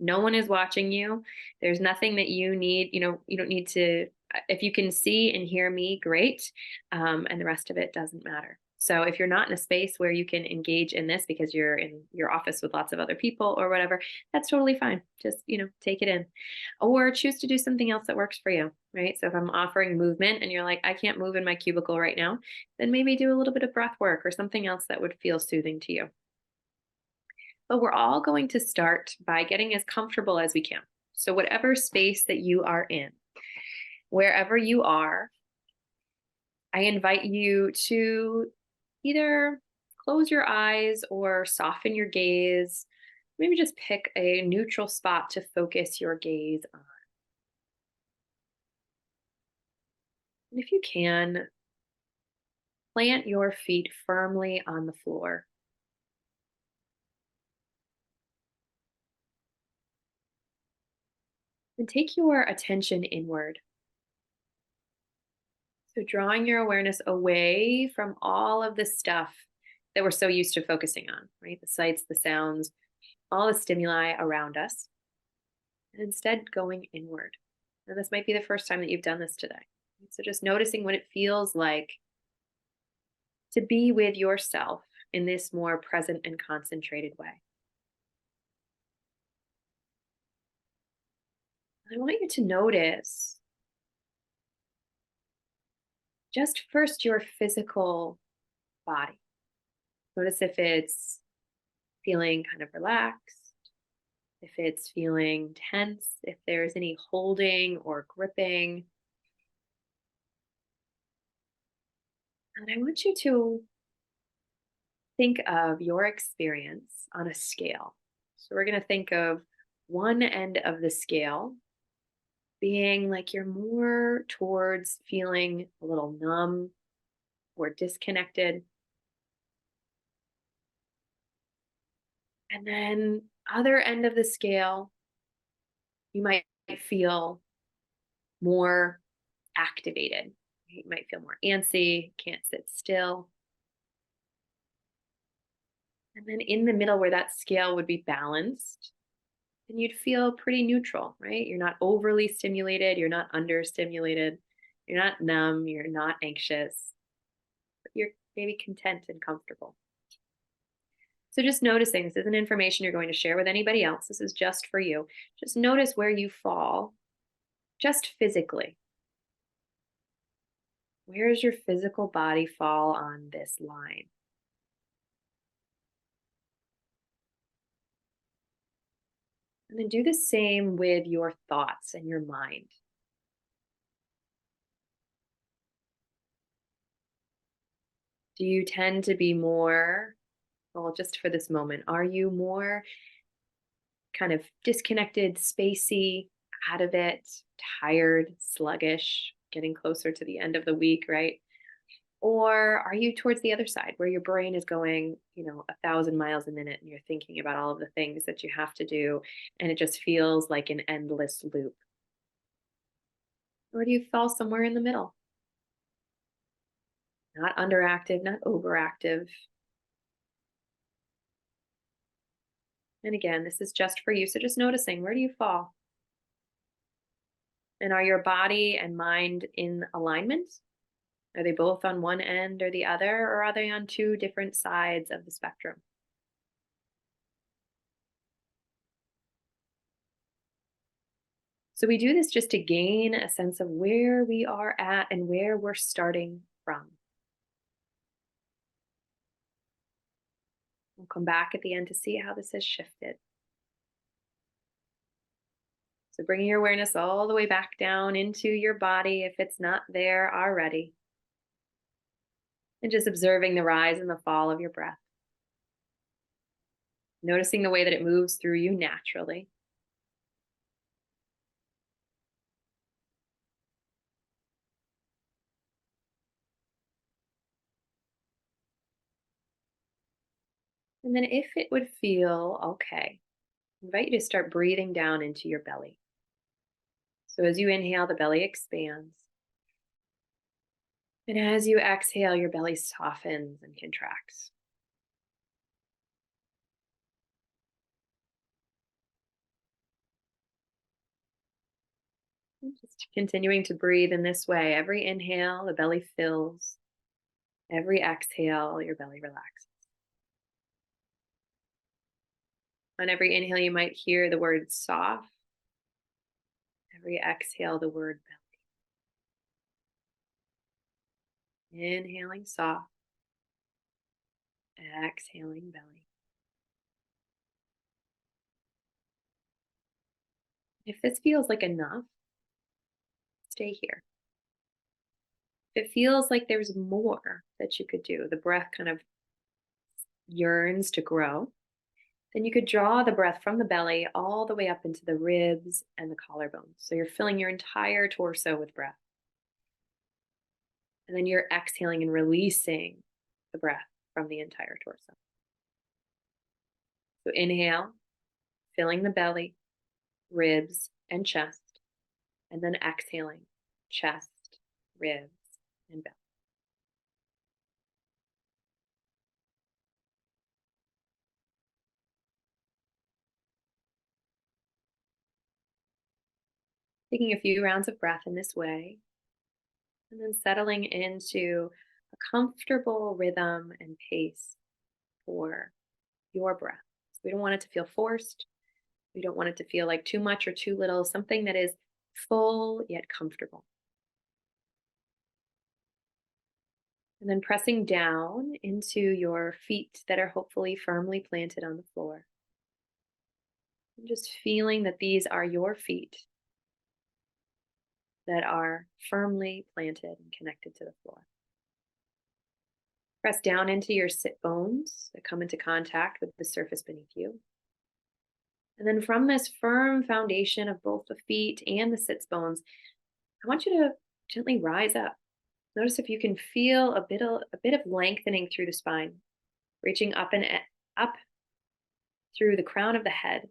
No one is watching you. There's nothing that you need. You don't need to. If you can see and hear me, great. And the rest of it doesn't matter. So if you're not in a space where you can engage in this because you're in your office with lots of other people or whatever, that's totally fine. Just, take it in, or choose to do something else that works for you, right? So if I'm offering movement and you're like, I can't move in my cubicle right now, then maybe do a little bit of breath work or something else that would feel soothing to you. But we're all going to start by getting as comfortable as we can. So whatever space that you are in, wherever you are, I invite you to either close your eyes or soften your gaze. Maybe just pick a neutral spot to focus your gaze on. And if you can, plant your feet firmly on the floor. And take your attention inward. So drawing your awareness away from all of the stuff that we're so used to focusing on, right? The sights, the sounds, all the stimuli around us, and instead going inward. And this might be the first time that you've done this today. So just noticing what it feels like to be with yourself in this more present and concentrated way. I want you to notice just first your physical body. Notice if it's feeling kind of relaxed, if it's feeling tense, if there's any holding or gripping. And I want you to think of your experience on a scale. So we're going to think of one end of the scale being like you're more towards feeling a little numb or disconnected. And then other end of the scale, you might feel more activated. You might feel more antsy, can't sit still. And then in the middle where that scale would be balanced, then you'd feel pretty neutral, right? You're not overly stimulated, you're not understimulated, you're not numb, you're not anxious, but you're maybe content and comfortable. So just noticing, this isn't information you're going to share with anybody else. This is just for you. Just notice where you fall, just physically. Where does your physical body fall on this line? And then do the same with your thoughts and your mind. Do you tend to be more, well, just for this moment, are you more kind of disconnected, spacey, out of it, tired, sluggish, getting closer to the end of the week, right? Or are you towards the other side where your brain is going, 1,000 miles a minute and you're thinking about all of the things that you have to do and it just feels like an endless loop? Or do you fall somewhere in the middle? Not underactive, not overactive. And again, this is just for you. So just noticing, where do you fall? And are your body and mind in alignment? Are they both on one end or the other, or are they on two different sides of the spectrum? So we do this just to gain a sense of where we are at and where we're starting from. We'll come back at the end to see how this has shifted. So bringing your awareness all the way back down into your body if it's not there already. And just observing the rise and the fall of your breath. Noticing the way that it moves through you naturally. And then if it would feel okay, I invite you to start breathing down into your belly. So as you inhale, the belly expands. And as you exhale, your belly softens and contracts. And just continuing to breathe in this way. Every inhale, the belly fills. Every exhale, your belly relaxes. On every inhale, you might hear the word soft. Every exhale, the word belly. Inhaling soft. Exhaling belly. If this feels like enough, stay here. If it feels like there's more that you could do, the breath kind of yearns to grow, then you could draw the breath from the belly all the way up into the ribs and the collarbones. So you're filling your entire torso with breath. And then you're exhaling and releasing the breath from the entire torso. So inhale, filling the belly, ribs, and chest. And then exhaling, chest, ribs, and back. Taking a few rounds of breath in this way, and then settling into a comfortable rhythm and pace for your breath. So we don't want it to feel forced. We don't want it to feel like too much or too little, something that is full yet comfortable. And then pressing down into your feet that are hopefully firmly planted on the floor. And just feeling that these are your feet that are firmly planted and connected to the floor. Press down into your sit bones that come into contact with the surface beneath you. And then from this firm foundation of both the feet and the sits bones, I want you to gently rise up. Notice if you can feel a bit of lengthening through the spine, reaching up and up through the crown of the head.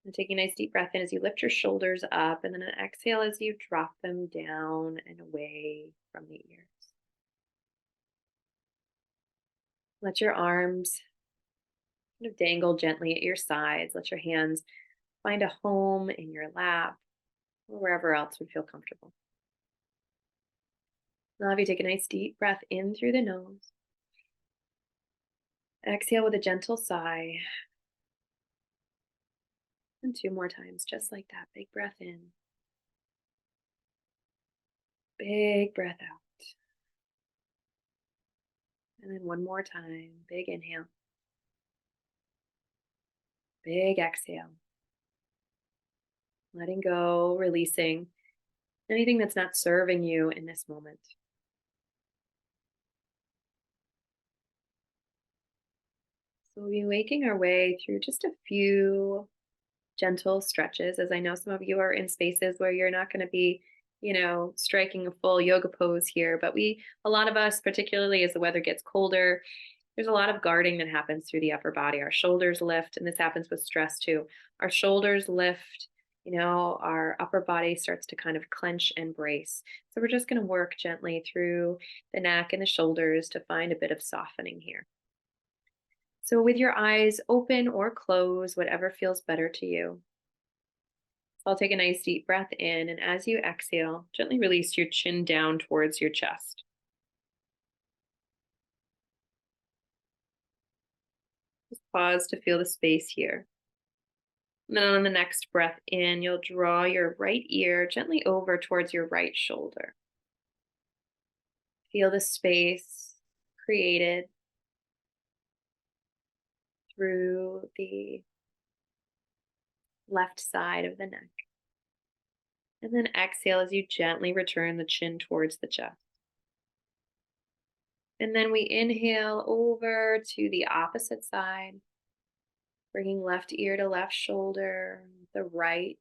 And take a nice deep breath in as you lift your shoulders up, and then an exhale as you drop them down and away from the ears. Let your arms kind of dangle gently at your sides. Let your hands find a home in your lap or wherever else would feel comfortable. Now, if you take a nice deep breath in through the nose, exhale with a gentle sigh. And 2 more times, just like that. Big breath in. Big breath out. And then 1 more time. Big inhale. Big exhale. Letting go, releasing anything that's not serving you in this moment. So we'll be making our way through just a few gentle stretches, as I know some of you are in spaces where you're not going to be, striking a full yoga pose here, but a lot of us, particularly as the weather gets colder, there's a lot of guarding that happens through the upper body. Our shoulders lift, and this happens with stress too. Our shoulders lift, our upper body starts to kind of clench and brace. So we're just going to work gently through the neck and the shoulders to find a bit of softening here. So with your eyes open or closed, whatever feels better to you. I'll take a nice deep breath in, and as you exhale, gently release your chin down towards your chest. Just pause to feel the space here. And then on the next breath in, you'll draw your right ear gently over towards your right shoulder. Feel the space created through the left side of the neck. And then exhale as you gently return the chin towards the chest. And then we inhale over to the opposite side, bringing left ear to left shoulder, the right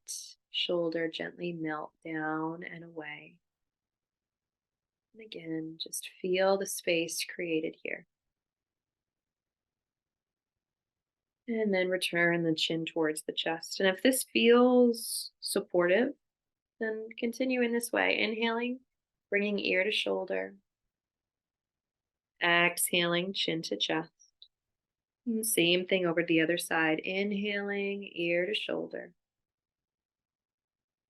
shoulder gently melt down and away. And again, just feel the space created here. And then return the chin towards the chest. And if this feels supportive, then continue in this way. Inhaling, bringing ear to shoulder. Exhaling, chin to chest. And same thing over the other side. Inhaling, ear to shoulder.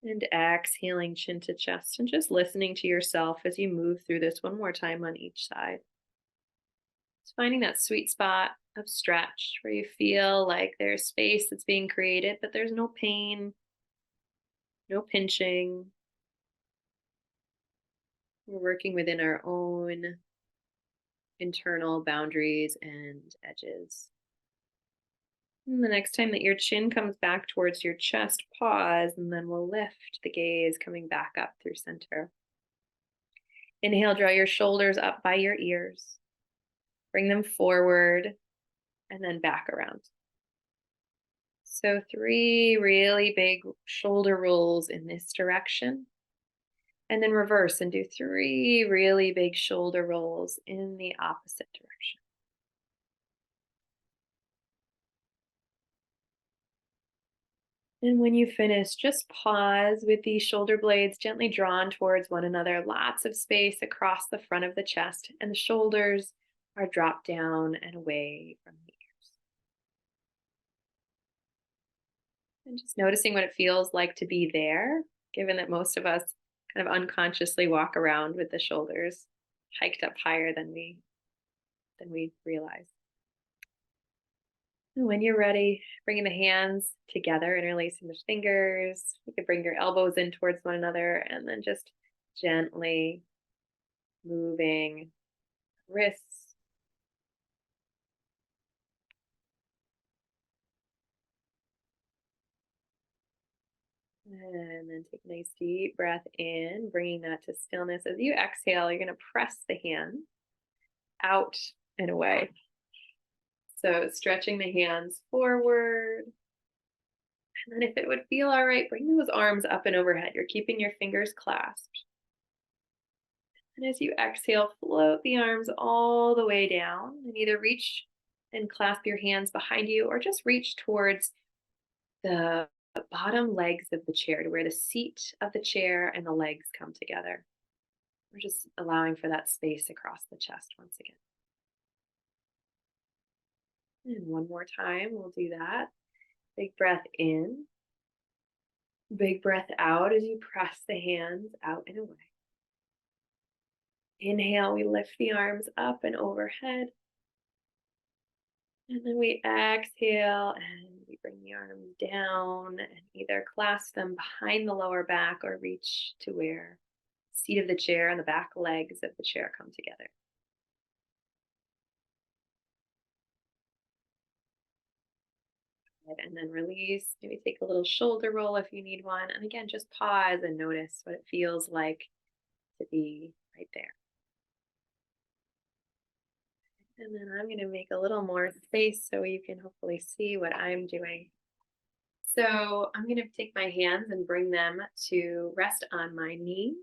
And exhaling, chin to chest. And just listening to yourself as you move through this one more time on each side. Just finding that sweet spot of stretch where you feel like there's space that's being created, but there's no pain, no pinching. We're working within our own internal boundaries and edges. And the next time that your chin comes back towards your chest, pause, and then we'll lift the gaze coming back up through center. Inhale, draw your shoulders up by your ears. Bring them forward and then back around. So 3 really big shoulder rolls in this direction. And then reverse and do 3 really big shoulder rolls in the opposite direction. And when you finish, just pause with the shoulder blades gently drawn towards one another. Lots of space across the front of the chest, and the shoulders are dropped down and away from the ears. And just noticing what it feels like to be there, given that most of us kind of unconsciously walk around with the shoulders hiked up higher than we realize. And when you're ready, bringing the hands together, interlacing the fingers. You can bring your elbows in towards one another and then just gently moving wrists. And then take a nice deep breath in, bringing that to stillness. As you exhale, you're going to press the hand out and away. So stretching the hands forward. And then if it would feel all right, bring those arms up and overhead. You're keeping your fingers clasped. And as you exhale, float the arms all the way down and either reach and clasp your hands behind you or just reach towards the bottom legs of the chair to where the seat of the chair and the legs come together. We're just allowing for that space across the chest once again. And one more time, we'll do that. Big breath in. Big breath out as you press the hands out and away. Inhale, we lift the arms up and overhead. And then we exhale and we bring the arms down and either clasp them behind the lower back or reach to where the seat of the chair and the back legs of the chair come together. And then release. Maybe take a little shoulder roll if you need one. And again, just pause and notice what it feels like to be right there. And then I'm going to make a little more space so you can hopefully see what I'm doing. So I'm going to take my hands and bring them to rest on my knees.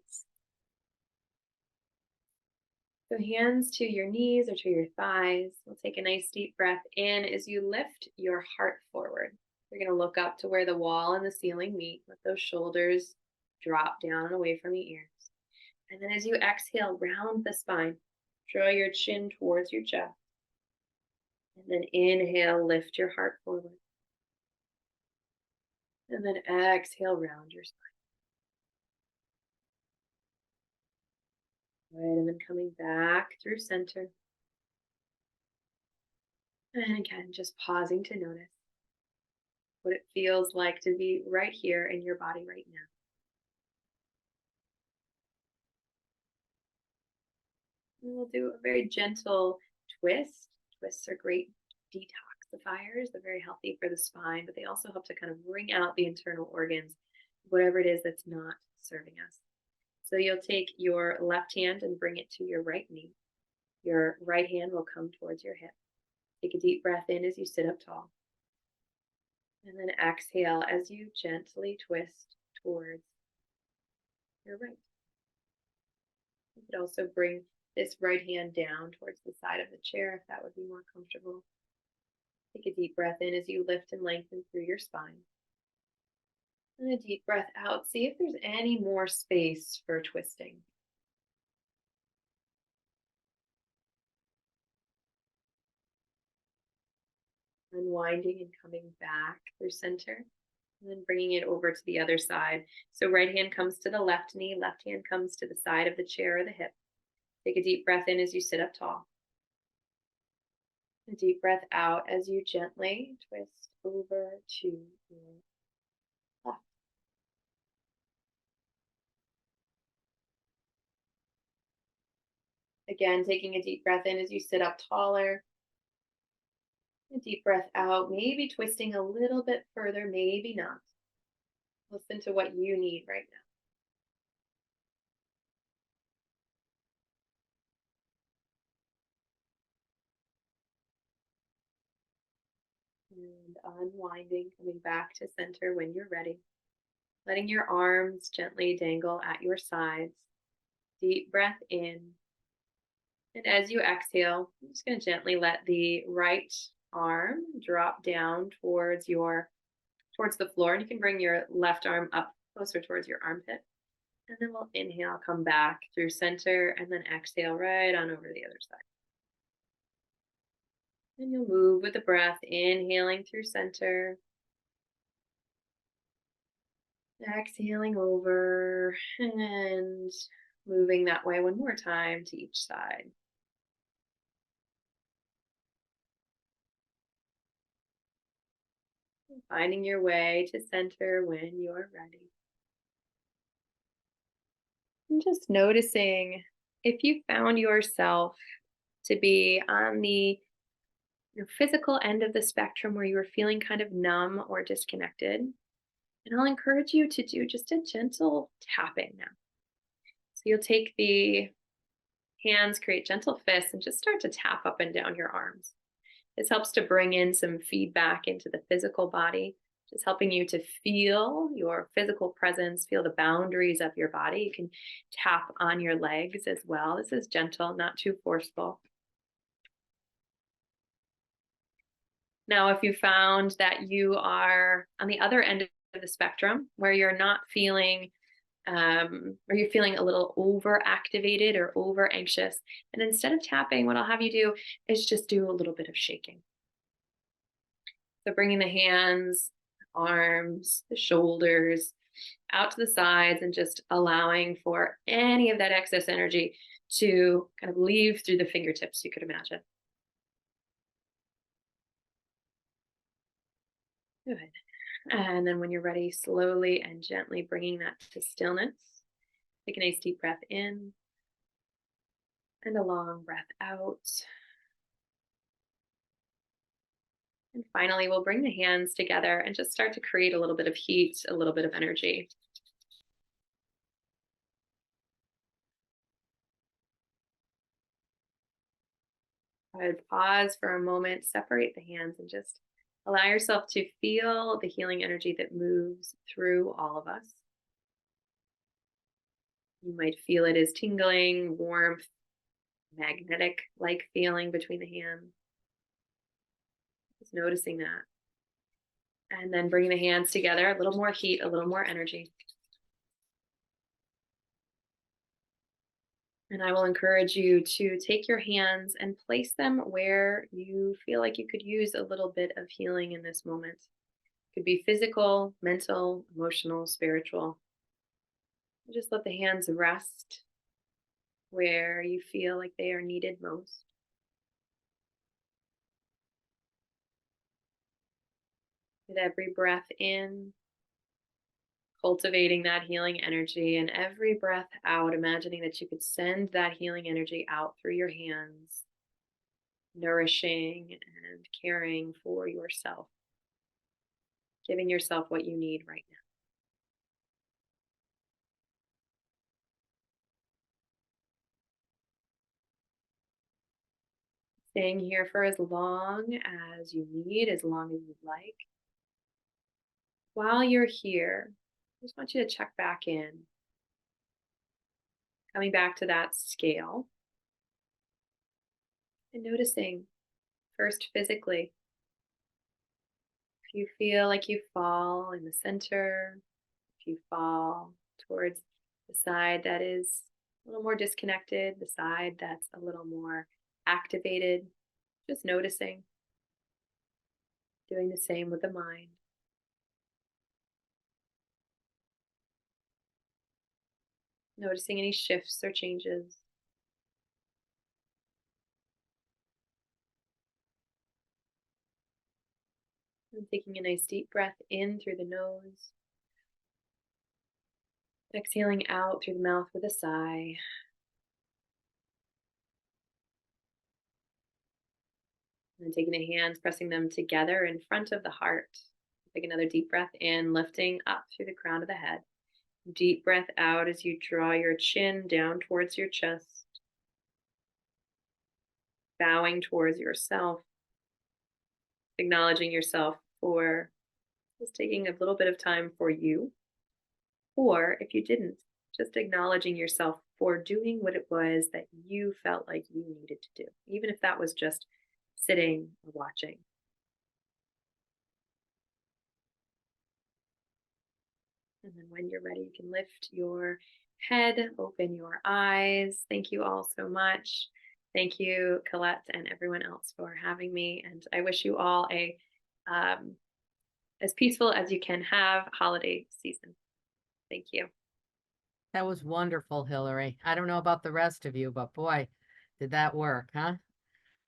So hands to your knees or to your thighs. We'll take a nice deep breath in as you lift your heart forward. You're going to look up to where the wall and the ceiling meet. Let those shoulders drop down and away from the ears. And then as you exhale, round the spine. Draw your chin towards your chest. And then inhale, lift your heart forward. And then exhale, round your spine. Right, and then coming back through center. And again, just pausing to notice what it feels like to be right here in your body right now. And we'll do a very gentle twist. Twists are great detoxifiers. They're very healthy for the spine, but they also help to kind of bring out the internal organs, whatever it is that's not serving us. So you'll take your left hand and bring it to your right knee. Your right hand will come towards your hip. Take a deep breath in as you sit up tall. And then exhale as you gently twist towards your right. You could also bring this right hand down towards the side of the chair if that would be more comfortable. Take a deep breath in as you lift and lengthen through your spine. And a deep breath out. See if there's any more space for twisting. Unwinding and coming back through center. And then bringing it over to the other side. So right hand comes to the left knee, left hand comes to the side of the chair or the hip. Take a deep breath in as you sit up tall. A deep breath out as you gently twist over to your left. Again, taking a deep breath in as you sit up taller. A deep breath out, maybe twisting a little bit further, maybe not. Listen to what you need right now. And unwinding, coming back to center when you're ready. Letting your arms gently dangle at your sides. Deep breath in. And as you exhale, I'm just going to gently let the right arm drop down towards your towards the floor, and you can bring your left arm up closer towards your armpit. And then we'll inhale, come back through center, and then exhale right on over to the other side. And you'll move with the breath, inhaling through center. Exhaling over and moving that way one more time to each side. Finding your way to center when you're ready. And just noticing if you found yourself to be on the physical end of the spectrum where you were feeling kind of numb or disconnected. And I'll encourage you to do just a gentle tapping now. So you'll take the hands, create gentle fists, and just start to tap up and down your arms. This helps to bring in some feedback into the physical body, just helping you to feel your physical presence, feel the boundaries of your body. You can tap on your legs as well. This is gentle, not too forceful. Now, if you found that you are on the other end of the spectrum where you're not feeling or you're feeling a little over activated or over anxious, and instead of tapping, what I'll have you do is just do a little bit of shaking. So bringing the hands, arms, the shoulders out to the sides, and just allowing for any of that excess energy to kind of leave through the fingertips, you could imagine. Good. And then when you're ready, slowly and gently bringing that to stillness. Take a nice deep breath in and a long breath out. And finally, we'll bring the hands together and just start to create a little bit of heat, a little bit of energy. I would pause for a moment, separate the hands, and just allow yourself to feel the healing energy that moves through all of us. You might feel it as tingling, warmth, magnetic-like feeling between the hands. Just noticing that. And then bringing the hands together, a little more heat, a little more energy. And I will encourage you to take your hands and place them where you feel like you could use a little bit of healing in this moment. It could be physical, mental, emotional, spiritual. Just let the hands rest where you feel like they are needed most. With every breath in, cultivating that healing energy, and every breath out, imagining that you could send that healing energy out through your hands, nourishing and caring for yourself, giving yourself what you need right now. Staying here for as long as you need, as long as you'd like. While you're here, I just want you to check back in. Coming back to that scale and noticing first physically. If you feel like you fall in the center, if you fall towards the side that is a little more disconnected, the side that's a little more activated, just noticing. Doing the same with the mind. Noticing any shifts or changes. And taking a nice deep breath in through the nose. Exhaling out through the mouth with a sigh. And then taking the hands, pressing them together in front of the heart. Take another deep breath in, lifting up through the crown of the head. Deep breath out as you draw your chin down towards your chest. Bowing towards yourself. Acknowledging yourself for just taking a little bit of time for you. Or if you didn't, just acknowledging yourself for doing what it was that you felt like you needed to do, even if that was just sitting or watching. And then when you're ready, you can lift your head, open your eyes. Thank you all so much. Thank you, Colette, and everyone else for having me. And I wish you all a as peaceful as you can have holiday season. Thank you. That was wonderful, Hillary. I don't know about the rest of you, but boy, did that work, huh?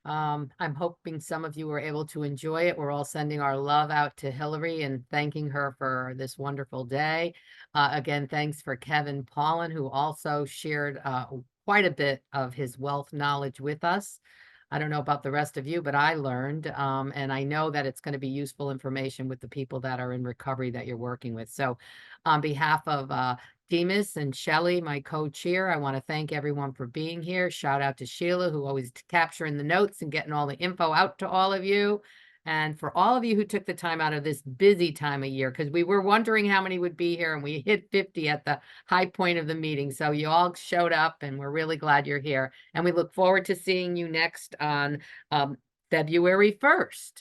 I'm hoping some of you were able to enjoy it. We're all sending our love out to Hillary and thanking her for this wonderful day. Again, thanks for Kevin Paulin, who also shared quite a bit of his wealth knowledge with us. I don't know about the rest of you, but I learned, and I know that it's going to be useful information with the people that are in recovery that you're working with. So on behalf of Demas and Shelley, my co-chair, I want to thank everyone for being here. Shout out to Sheila, who always capturing the notes and getting all the info out to all of you. And for all of you who took the time out of this busy time of year, because we were wondering how many would be here and we hit 50 at the high point of the meeting. So you all showed up and we're really glad you're here. And we look forward to seeing you next on February 1st.